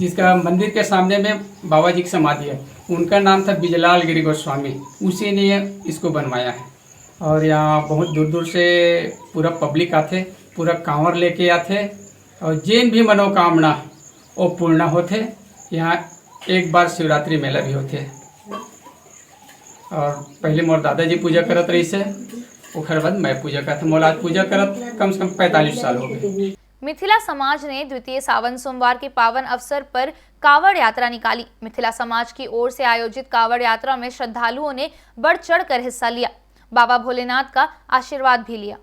जिसका मंदिर के सामने में बाबा जी की समाधि है, उनका नाम था बिजलाल गिरी गोस्वामी, उसी ने इसको बनवाया है। और यहाँ बहुत दूर दूर से पूरा पब्लिक आते, पूरा कांवर लेके आते और जिन भी मनोकामना वो पूर्ण होते। यहाँ एक बार शिवरात्रि मेला भी होते और पहले मोर दादाजी पूजा करत रही से, ओखर बाद मैं पूजा करता। मोर आज पूजा करत कम से कम 45 साल हो गए। मिथिला समाज ने द्वितीय सावन सोमवार के पावन अवसर पर कावड़ यात्रा निकाली। मिथिला समाज की ओर से आयोजित कावड़ यात्रा में श्रद्धालुओं ने बढ़ चढ़कर हिस्सा लिया। बाबा भोलेनाथ का आशीर्वाद भी लिया।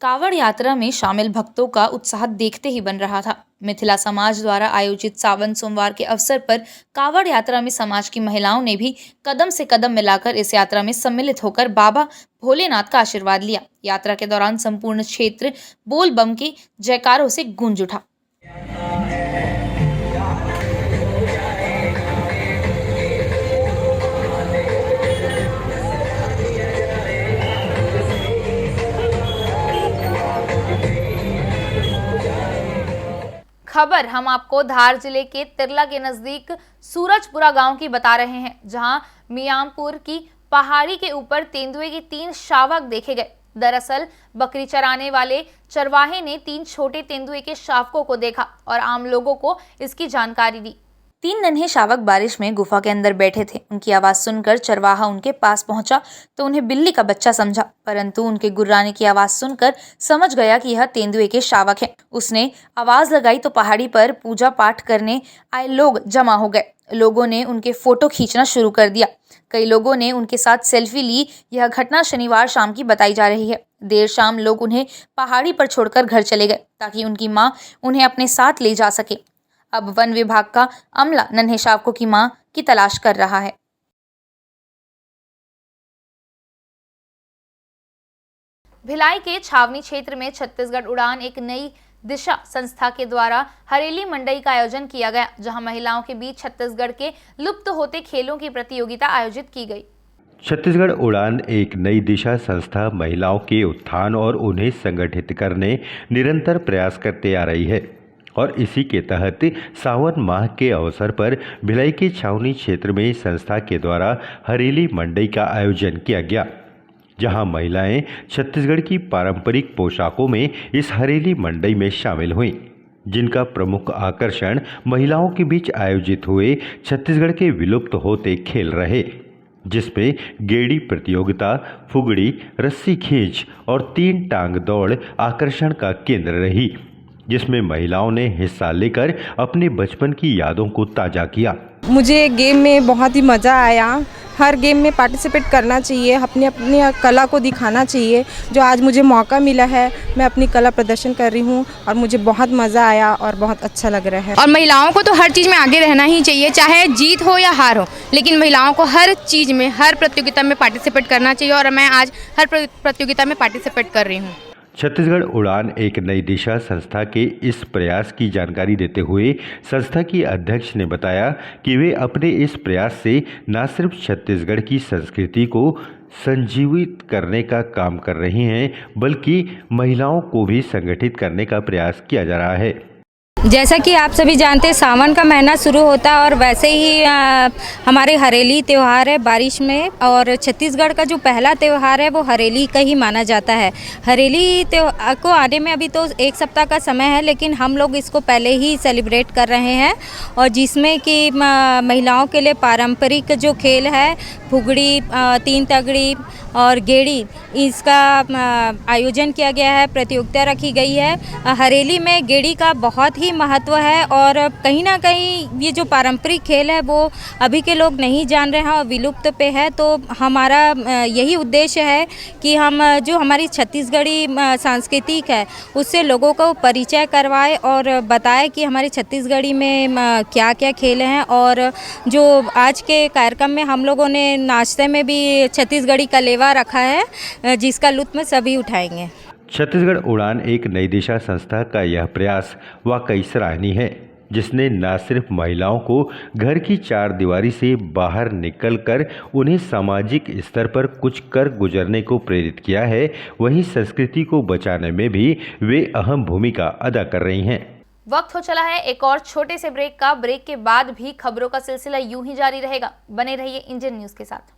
कावड़ यात्रा में शामिल भक्तों का उत्साह देखते ही बन रहा था। मिथिला समाज द्वारा आयोजित सावन सोमवार के अवसर पर कावड़ यात्रा में समाज की महिलाओं ने भी कदम से कदम मिलाकर इस यात्रा में सम्मिलित होकर बाबा भोलेनाथ का आशीर्वाद लिया। यात्रा के दौरान संपूर्ण क्षेत्र बोल बम के जयकारों से गूंज उठा। खबर हम आपको धार जिले के तिरला के नजदीक सूरजपुरा गांव की बता रहे हैं, जहां मियांपुर की पहाड़ी के ऊपर तेंदुए के 3 शावक देखे गए। दरअसल बकरी चराने वाले चरवाहे ने 3 छोटे तेंदुए के शावकों को देखा और आम लोगों को इसकी जानकारी दी। 3 नन्हे शावक बारिश में गुफा के अंदर बैठे थे। उनकी आवाज सुनकर चरवाहा उनके पास पहुंचा तो उन्हें बिल्ली का बच्चा समझा, परंतु उनके गुर्राने की आवाज सुनकर समझ गया कि यह तेंदुए के शावक हैं। उसने आवाज लगाई तो पहाड़ी पर पूजा पाठ करने आए लोग जमा हो गए। लोगों ने उनके फोटो खींचना शुरू कर दिया। कई लोगों ने उनके साथ सेल्फी ली। यह घटना शनिवार शाम की बताई जा रही है। देर शाम लोग उन्हें पहाड़ी पर छोड़कर घर चले गए ताकि उनकी मां उन्हें अपने साथ ले जा सके। अब वन विभाग का अमला नन्हे शावकों की मां की तलाश कर रहा है। भिलाई के छावनी क्षेत्र में छत्तीसगढ़ उड़ान एक नई दिशा संस्था के द्वारा हरेली मंडई का आयोजन किया गया, जहां महिलाओं के बीच छत्तीसगढ़ के लुप्त होते खेलों की प्रतियोगिता आयोजित की गई। छत्तीसगढ़ उड़ान एक नई दिशा संस्था महिलाओं के उत्थान और उन्हें संगठित करने निरंतर प्रयास करते आ रही है और इसी के तहत सावन माह के अवसर पर भिलाई के छावनी क्षेत्र में संस्था के द्वारा हरेली मंडई का आयोजन किया गया, जहां महिलाएं छत्तीसगढ़ की पारंपरिक पोशाकों में इस हरेली मंडई में शामिल हुईं, जिनका प्रमुख आकर्षण महिलाओं के बीच आयोजित हुए छत्तीसगढ़ के विलुप्त होते खेल रहे, जिसमें गेड़ी प्रतियोगिता, फुगड़ी, रस्सी खींच और 3 टांग दौड़ आकर्षण का केंद्र रही, जिसमें महिलाओं ने हिस्सा लेकर अपने बचपन की यादों को ताज़ा किया। मुझे गेम में बहुत ही मज़ा आया। हर गेम में पार्टिसिपेट करना चाहिए, अपनी अपनी कला को दिखाना चाहिए। जो आज मुझे मौका मिला है, मैं अपनी कला प्रदर्शन कर रही हूँ और मुझे बहुत मज़ा आया और बहुत अच्छा लग रहा है। और महिलाओं को तो हर चीज़ में आगे रहना ही चाहिए, चाहे जीत हो या हार हो, लेकिन महिलाओं को हर चीज़ में, हर प्रतियोगिता में पार्टिसिपेट करना चाहिए और मैं आज हर प्रतियोगिता में पार्टिसिपेट कर रही हूँ। छत्तीसगढ़ उड़ान एक नई दिशा संस्था के इस प्रयास की जानकारी देते हुए संस्था की अध्यक्ष ने बताया कि वे अपने इस प्रयास से न सिर्फ छत्तीसगढ़ की संस्कृति को संजीवित करने का काम कर रही हैं, बल्कि महिलाओं को भी संगठित करने का प्रयास किया जा रहा है। जैसा कि आप सभी जानते हैं, सावन का महीना शुरू होता है और वैसे ही हमारे हरेली त्यौहार है बारिश में, और छत्तीसगढ़ का जो पहला त्यौहार है वो हरेली का ही माना जाता है। हरेली त्यौहार को आने में अभी तो 1 सप्ताह का समय है, लेकिन हम लोग इसको पहले ही सेलिब्रेट कर रहे हैं, और जिसमें कि महिलाओं के लिए पारंपरिक जो खेल है फुगड़ी, 3 तगड़ी और गेड़ी, इसका आयोजन किया गया है, प्रतियोगिता रखी गई है। हरेली में गेड़ी का बहुत ही महत्व है और कहीं ना कहीं ये जो पारंपरिक खेल है वो अभी के लोग नहीं जान रहे हैं और विलुप्त पे है। तो हमारा यही उद्देश्य है कि हम जो हमारी छत्तीसगढ़ी सांस्कृतिक है उससे लोगों को परिचय करवाए और बताए कि हमारी छत्तीसगढ़ी में क्या क्या खेल हैं। और जो आज के कार्यक्रम में हम लोगों ने नाश्ते में भी छत्तीसगढ़ी कलेवा रखा है, जिसका लुत्फ सभी उठाएंगे। छत्तीसगढ़ उड़ान एक नई दिशा संस्था का यह प्रयास वाकई सराहनीय है, जिसने न सिर्फ महिलाओं को घर की 4 दीवारी से बाहर निकलकर उन्हें सामाजिक स्तर पर कुछ कर गुजरने को प्रेरित किया है, वहीं संस्कृति को बचाने में भी वे अहम भूमिका अदा कर रही हैं। वक्त हो चला है एक और छोटे से ब्रेक का। ब्रेक के बाद भी खबरों का सिलसिला यूं ही जारी रहेगा। बने रहिए इंडियन न्यूज के साथ।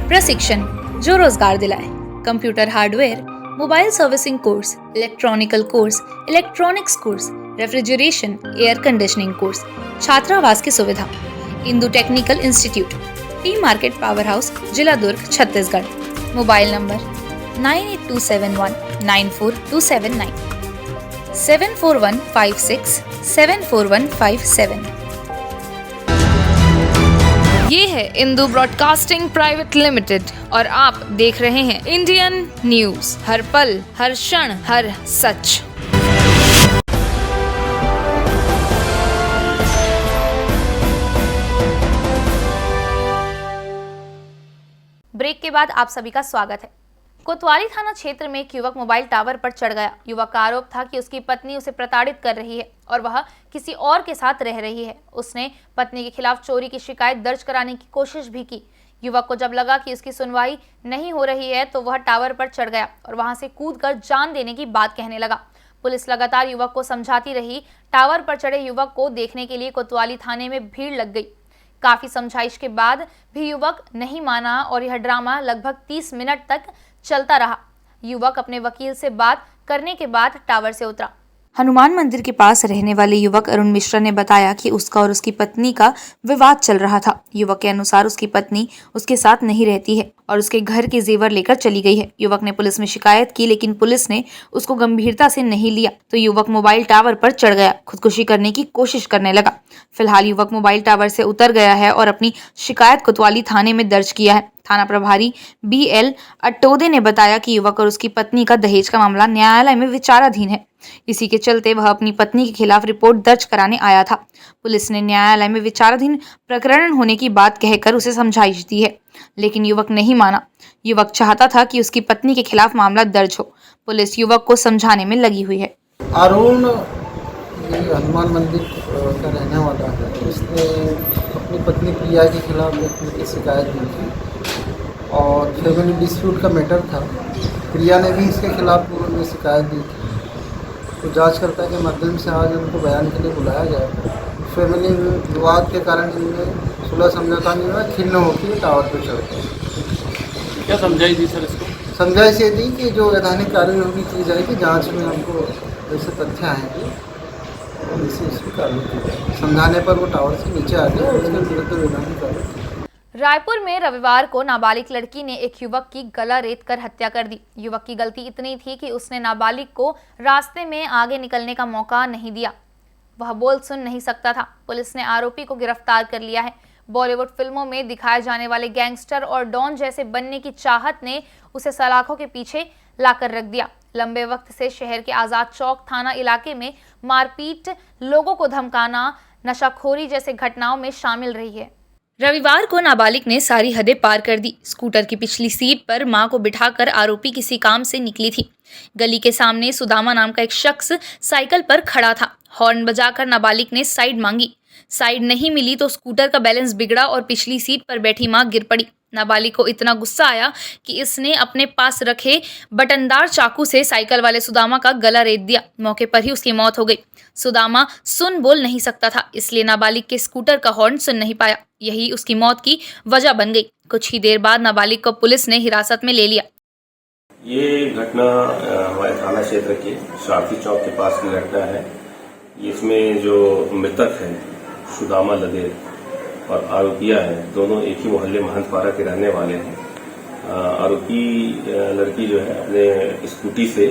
प्रशिक्षण जो रोजगार दिलाए, computer hardware, mobile servicing course, electronical course, electronics course, refrigeration, air conditioning course, छात्रावास की सुविधा। Indu technical institute, T market power house, जिला दुर्ग, छत्तीसगढ़। Mobile number 9827194279, 7415674157। ये है इंदु ब्रॉडकास्टिंग प्राइवेट लिमिटेड और आप देख रहे हैं इंडियन न्यूज, हर पल, हर क्षण, हर सच। ब्रेक के बाद आप सभी का स्वागत है। कोतवाली थाना क्षेत्र में एक युवक मोबाइल टावर पर चढ़ गया। युवक का आरोप था कि उसकी पत्नी उसे प्रताड़ित कर रही है और वह किसी और के साथ रह रही है। उसने पत्नी के खिलाफ चोरी की शिकायत दर्ज कराने की कोशिश भी की। युवक को जब लगा कि उसकी सुनवाई नहीं हो रही है तो वह टावर पर चढ़ गया और वहां से कूदकर जान देने की बात कहने लगा। पुलिस लगातार युवक को समझाती रही। टावर पर चढ़े युवक को देखने के लिए कोतवाली थाने में भीड़ लग गई। काफी समझाइश के बाद भी युवक नहीं माना और यह ड्रामा लगभग 30 मिनट तक चलता रहा। युवक अपने वकील से बात करने के बाद टावर से उतरा। हनुमान मंदिर के पास रहने वाले युवक अरुण मिश्रा ने बताया कि उसका और उसकी पत्नी का विवाद चल रहा था। युवक के अनुसार उसकी पत्नी उसके साथ नहीं रहती है और उसके घर के जेवर लेकर चली गई है। युवक ने पुलिस में शिकायत की लेकिन पुलिस ने उसको गंभीरता से नहीं लिया तो युवक मोबाइल टावर पर चढ़ गया, खुदकुशी करने की कोशिश करने लगा। फिलहाल युवक मोबाइल टावर से उतर गया है और अपनी शिकायत कोतवाली थाने में दर्ज किया है। थाना प्रभारी BL अट्टोदे ने बताया कि युवक और उसकी पत्नी का दहेज का मामला न्यायालय में विचाराधीन है। इसी के चलते वह अपनी पत्नी के खिलाफ रिपोर्ट दर्ज कराने आया था। पुलिस ने न्यायालय में विचाराधीन प्रकरण होने की बात कहकर उसे समझाइश दी है लेकिन युवक नहीं माना। युवक चाहता था कि उसकी पत्नी के खिलाफ मामला दर्ज हो। पुलिस युवक को समझाने में लगी हुई है। अरुण हनुमान मंदिर का रहने वाला है। उसने अपनी पत्नी प्रिया के खिलाफ की शिकायत दी थी और फैमिली डिस्प्यूट का मैटर था। प्रिया ने भी इसके खिलाफ में शिकायत दी थी। तो जांचकर्ता के माध्यम से आज उनको बयान के लिए बुलाया गया। फैमिली विवाद के कारण इनमें सुलह समझौता नहीं हुआ, खिन्न होकर टावर पर चढ़ गए। क्या समझाई दी सर इसको? समझाइश ये दी कि जो वैधानिक कार्रवाई होगी की जाएगी। जांच में हमको जैसे तथ्य आएंगे इसी उसकी कार्रवाई की जाएगी। समझाने पर वो टावर से नीचे आ गया और उसके विरुद्ध वैधानिक कार्रवाई। रायपुर में रविवार को नाबालिग लड़की ने एक युवक की गला रेत कर हत्या कर दी। युवक की गलती इतनी थी कि उसने नाबालिग को रास्ते में आगे निकलने का मौका नहीं दिया। वह बोल सुन नहीं सकता था। पुलिस ने आरोपी को गिरफ्तार कर लिया है। बॉलीवुड फिल्मों में दिखाए जाने वाले गैंगस्टर और डॉन जैसे बनने की चाहत ने उसे सलाखों के पीछे लाकर रख दिया। लंबे वक्त से शहर के आजाद चौक थाना इलाके में मारपीट, लोगों को धमकाना, नशाखोरी जैसे घटनाओं में शामिल रही है। रविवार को नाबालिग ने सारी हदें पार कर दी। स्कूटर की पिछली सीट पर मां को बिठाकर आरोपी किसी काम से निकली थी। गली के सामने सुदामा नाम का एक शख्स साइकिल पर खड़ा था। हॉर्न बजाकर नाबालिग ने साइड मांगी। साइड नहीं मिली तो स्कूटर का बैलेंस बिगड़ा और पिछली सीट पर बैठी मां गिर पड़ी। नाबालिग को इतना गुस्सा आया कि इसने अपने पास रखे बटनदार चाकू से साइकिल वाले सुदामा का गला रेत दिया। मौके पर ही उसकी मौत हो गई। सुदामा सुन बोल नहीं सकता था, इसलिए नाबालिग के स्कूटर का हॉर्न सुन नहीं पाया। यही उसकी मौत की वजह बन गई। कुछ ही देर बाद नाबालिग को पुलिस ने हिरासत में ले लिया। ये घटना हमारे थाना क्षेत्र के शारदी चौक के पास की घटना है। इसमें जो मृतक है सुदामा लदेर और आरोपिया है, दोनों एक ही मोहल्ले महंतपारा के रहने वाले हैं। आरोपी लड़की जो है अपने स्कूटी से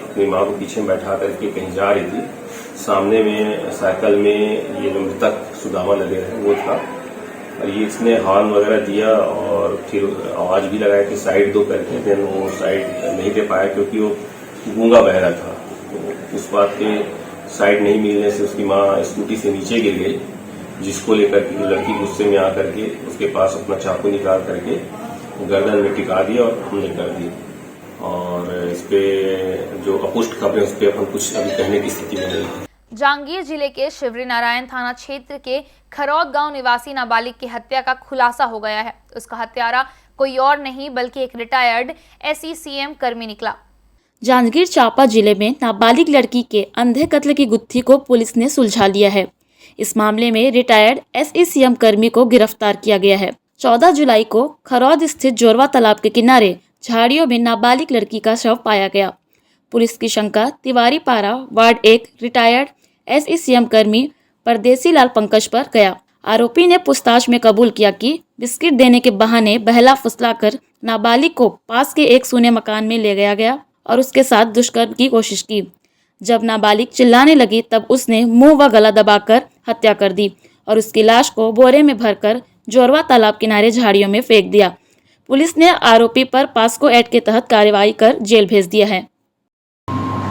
अपनी मां को पीछे बैठा करके कहीं जा रही थी। सामने में साइकिल में ये जो मृतक सुदामा लदेर है वो था और ये इसने हॉर्न वगैरह दिया और फिर आवाज भी लगाया कि साइड दो करके। फिर वो साइड नहीं दे पाया क्योंकि वो गूंगा बहरा था। तो उस बात के साइड नहीं मिलने से उसकी मां स्कूटी से नीचे गिर गई, जिसको लेकर के लड़की गुस्से में आकर के उसके पास अपना चाकू निकाल करके गर्दन में टिका दिया और हमले कर दी। और इस पे जो अपुष्ट खबरें उस पर अपन कुछ अभी कहने की स्थिति में नहीं है। जांजगीर जिले के शिवरी नारायण थाना क्षेत्र के खरौद गांव निवासी नाबालिग की हत्या का खुलासा हो गया है। उसका हत्यारा कोई और नहीं बल्कि एक रिटायर्ड SECM कर्मी निकला। जांजगीर चांपा जिले में नाबालिग लड़की के अंधे कत्ल की गुत्थी को पुलिस ने सुलझा लिया है। इस मामले में रिटायर्ड SECM कर्मी को गिरफ्तार किया गया है। 14 जुलाई को खरौद स्थित जोरवा तालाब के किनारे झाड़ियों में नाबालिग लड़की का शव पाया गया। पुलिस की शंका तिवारी पारा वार्ड 1 रिटायर्ड SECM कर्मी परदेसी लाल पंकज पर गया। आरोपी ने पूछताछ में कबूल किया कि बिस्किट देने के बहाने बहला फुसलाकर नाबालिग को पास के एक सूने मकान में ले गया और उसके साथ दुष्कर्म की कोशिश की। जब नाबालिग चिल्लाने लगी तब उसने मुंह व गला दबाकर हत्या कर दी और उसकी लाश को बोरे में भरकर जोरवा तालाब किनारे झाड़ियों में फेंक दिया। पुलिस ने आरोपी पर पास्को एक्ट के तहत कार्रवाई कर जेल भेज दिया है।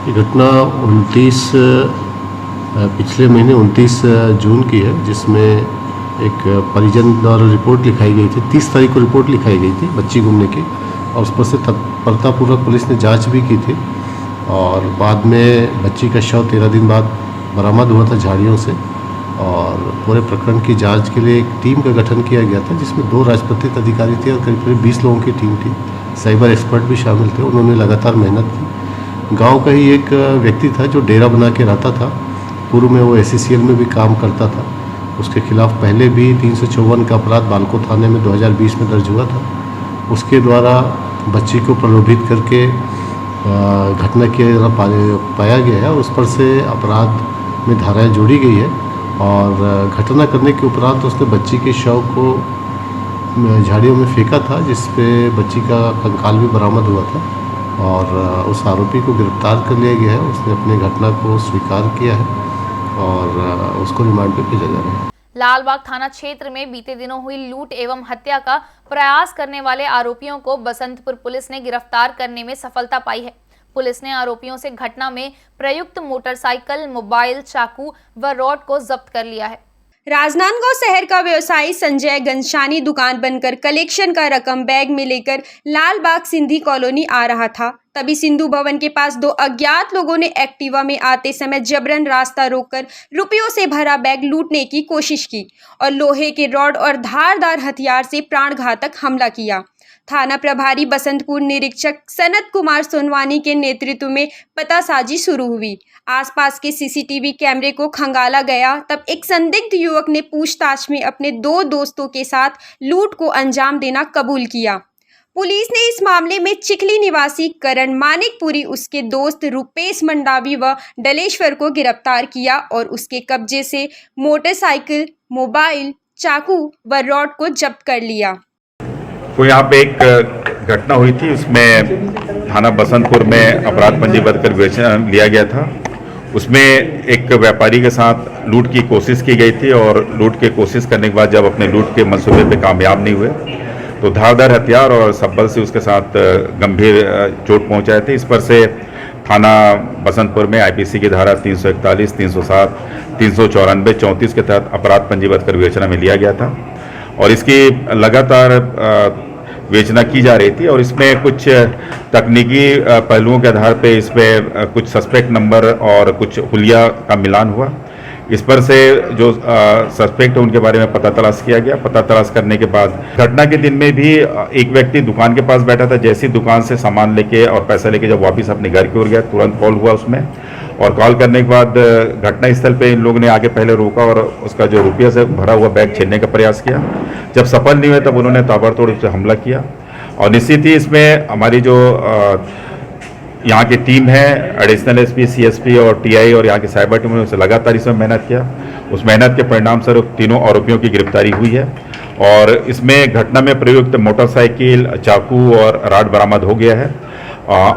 घटना 29 पिछले महीने 29 जून की है, जिसमें एक परिजन द्वारा रिपोर्ट लिखाई गई थी। 30 तारीख को रिपोर्ट लिखाई गई थी बच्ची गुमने की, और उस पर से तत्परतापूर्वक पुलिस ने जांच भी की थी और बाद में बच्ची का शव 13 दिन बाद बरामद हुआ था झाड़ियों से। और पूरे प्रकरण की जांच के लिए एक टीम का गठन किया गया था, जिसमें 2 राजपत्रित अधिकारी थे और करीब 20 लोगों की टीम थी। साइबर एक्सपर्ट भी शामिल थे। उन्होंने लगातार मेहनत की। गाँव का ही एक व्यक्ति था जो डेरा बना के रहता था। पूर्व में वो SCCL में भी काम करता था। उसके खिलाफ पहले भी 354 का अपराध बालको थाने में 2020 में दर्ज हुआ था। उसके द्वारा बच्ची को प्रलोभित करके घटना किया पाया गया है और उस पर से अपराध में धाराएं जोड़ी गई है। और घटना करने के उपरांत उसने बच्ची के शव को झाड़ियों में फेंका था, जिस पे बच्ची का कंकाल भी बरामद हुआ था और उस आरोपी को गिरफ्तार कर लिया गया है। उसने अपनी घटना को स्वीकार किया है और उसको रिमांड पे भेजा जा रहा है। लालबाग थाना क्षेत्र में बीते दिनों हुई लूट एवं हत्या का प्रयास करने वाले आरोपियों को बसंतपुर पुलिस ने गिरफ्तार करने में सफलता पाई है। पुलिस ने आरोपियों से घटना में प्रयुक्त मोटरसाइकिल, मोबाइल, चाकू व रॉड को जब्त कर लिया है। राजनांदगांव शहर का व्यवसायी संजय गंशानी दुकान बनकर कलेक्शन का रकम बैग में लेकर लालबाग सिंधी कॉलोनी आ रहा था। तभी सिंधु भवन के पास 2 अज्ञात लोगों ने एक्टिवा में आते समय जबरन रास्ता रोककर रुपयों से भरा बैग लूटने की कोशिश की और लोहे के रॉड और धारदार हथियार से प्राणघातक हमला किया। थाना प्रभारी बसंतपुर निरीक्षक सनत कुमार सोनवानी के नेतृत्व में पतासाजी शुरू हुई। आसपास के CCTV कैमरे को खंगाला गया। तब एक संदिग्ध युवक ने पूछताछ में अपने 2 दोस्तों के साथ लूट को अंजाम देना कबूल किया। पुलिस ने इस मामले में चिखली निवासी करण मानिकपुरी, उसके दोस्त रुपेश मंडावी व डलेश्वर को गिरफ्तार किया और उसके कब्जे से मोटरसाइकिल, मोबाइल, चाकू व रॉड को जब्त कर लिया। तो यहाँ पे एक घटना हुई थी, उसमें थाना बसंतपुर में अपराध पंजीबद्ध कर विवेचना लिया गया था। उसमें एक व्यापारी के साथ लूट की कोशिश की गई थी और लूट की कोशिश करने के बाद जब अपने लूट के मंसूबे पे कामयाब नहीं हुए तो धारदार हथियार और सब्बल से उसके साथ गंभीर चोट पहुंचाए थे। इस पर से थाना बसंतपुर में IPC की धारा 341, 307, 394, 34 के तहत अपराध पंजीबद्ध कर विवेचना में लिया गया था और इसकी लगातार विवेचना की जा रही थी और इसमें कुछ तकनीकी पहलुओं के आधार पे इस पर कुछ सस्पेक्ट नंबर और कुछ हुलिया का मिलान हुआ। इस पर से जो सस्पेक्ट है उनके बारे में पता तलाश किया गया। पता तलाश करने के बाद घटना के दिन में भी एक व्यक्ति दुकान के पास बैठा था। जैसे ही दुकान से सामान लेके और पैसा लेके जब वापस अपने घर की ओर गया, तुरंत कॉल हुआ उसमें और कॉल करने के बाद घटना स्थल पे इन लोगों ने आगे पहले रोका और उसका जो रुपया से भरा हुआ बैग छीनने का प्रयास किया। जब सफल नहीं हुए तब उन्होंने ताबड़तोड़ उस पर हमला किया और निश्चित ही इसमें हमारी जो यहाँ की टीम है, एडिशनल SP, CSP और TI और यहाँ की साइबर टीम ने उसे लगातार इसमें मेहनत किया। उस मेहनत के परिणाम स्वरूप तीनों आरोपियों की गिरफ्तारी हुई है और इसमें घटना में प्रयुक्त मोटरसाइकिल, चाकू और रॉड बरामद हो गया है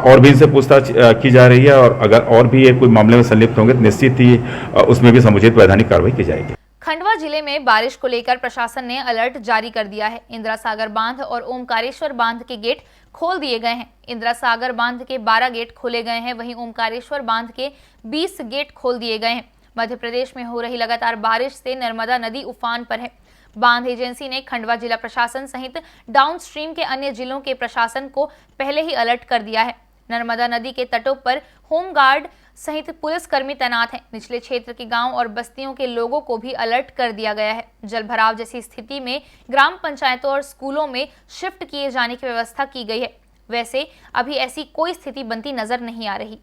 और भी इनसे पूछताछ की जा रही है और अगर और भी ये कोई मामले में संलिप्त होंगे तो निश्चित ही उसमें भी समुचित वैधानिक कार्रवाई की जाएगी। खंडवा जिले में बारिश को लेकर प्रशासन ने अलर्ट जारी कर दिया है। इंदिरा सागर बांध और ओमकारेश्वर बांध के गेट खोल दिए गए हैं। इंदिरा सागर बांध के 12 गेट खोले गए हैं, वहीं ओमकारेश्वर बांध के 20 गेट खोल दिए गए हैं। मध्य प्रदेश में हो रही लगातार बारिश से नर्मदा नदी उफान पर है। बांध एजेंसी ने खंडवा जिला प्रशासन सहित डाउनस्ट्रीम के अन्य जिलों के प्रशासन को पहले ही अलर्ट कर दिया है। नर्मदा नदी के तटों पर होमगार्ड सहित पुलिसकर्मी तैनात हैं। निचले क्षेत्र के गांव और बस्तियों के लोगों को भी अलर्ट कर दिया गया है। जल भराव जैसी स्थिति में ग्राम पंचायतों और स्कूलों में शिफ्ट किए जाने की व्यवस्था की गई है। वैसे अभी ऐसी कोई स्थिति बनती नजर नहीं आ रही।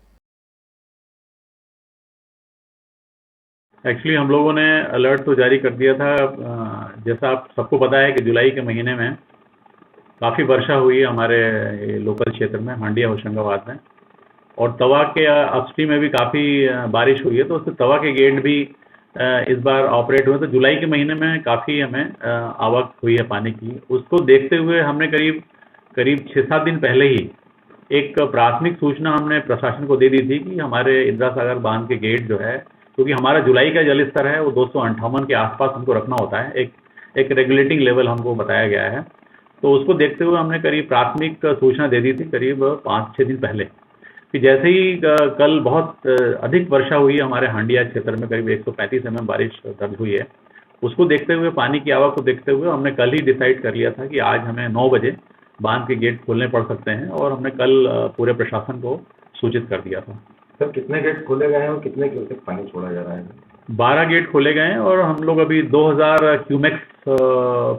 एक्चुअली हम लोगों ने अलर्ट तो जारी कर दिया था। जैसा आप सबको पता है कि जुलाई के महीने में काफ़ी वर्षा हुई है हमारे लोकल क्षेत्र में, हांडिया होशंगाबाद में, और तवा के अपस्ट्रीम में भी काफ़ी बारिश हुई है, तो उससे तवा के गेट भी इस बार ऑपरेट हुए। तो जुलाई के महीने में काफ़ी हमें आवक हुई है पानी की। उसको देखते हुए हमने करीब 6-7 दिन पहले ही एक प्राथमिक सूचना हमने प्रशासन को दे दी थी कि हमारे इंदिरा सागर बांध के गेट जो है, क्योंकि हमारा जुलाई का जल स्तर है वो 258 के आसपास हमको रखना होता है, एक रेगुलेटिंग लेवल हमको बताया गया है। तो उसको देखते हुए हमने करीब प्राथमिक सूचना दे दी थी करीब 5-6 दिन पहले कि जैसे ही कल बहुत अधिक वर्षा हुई है हमारे हांडिया क्षेत्र में, करीब 135 mm बारिश दर्ज हुई है। उसको देखते हुए, पानी की आवक को देखते हुए हमने कल ही डिसाइड कर लिया था कि आज हमें 9 बजे बांध के गेट खोलने पड़ सकते हैं, और हमने कल पूरे प्रशासन को सूचित कर दिया था। सर, कितने गेट खोले गए हैं और कितने क्यूसेक पानी छोड़ा जा रहा है? 12 गेट खोले गए हैं और हम लोग अभी 2000 क्यूमेक्स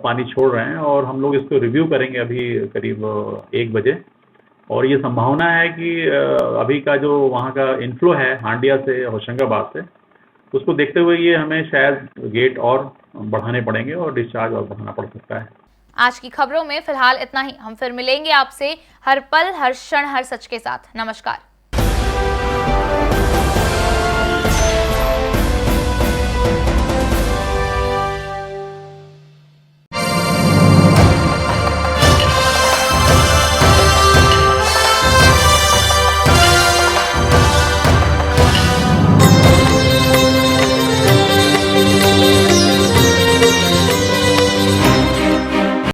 पानी छोड़ रहे हैं, और हम लोग इसको रिव्यू करेंगे अभी करीब 1 बजे। और ये संभावना है कि अभी का जो वहाँ का इनफ्लो है हांडिया से, होशंगाबाद से, उसको देखते हुए ये हमें शायद गेट और बढ़ाने पड़ेंगे और डिस्चार्ज और बढ़ाना पड़ सकता है। आज की खबरों में फिलहाल इतना ही। हम फिर मिलेंगे आपसे हर पल, हर क्षण, हर सच के साथ। नमस्कार।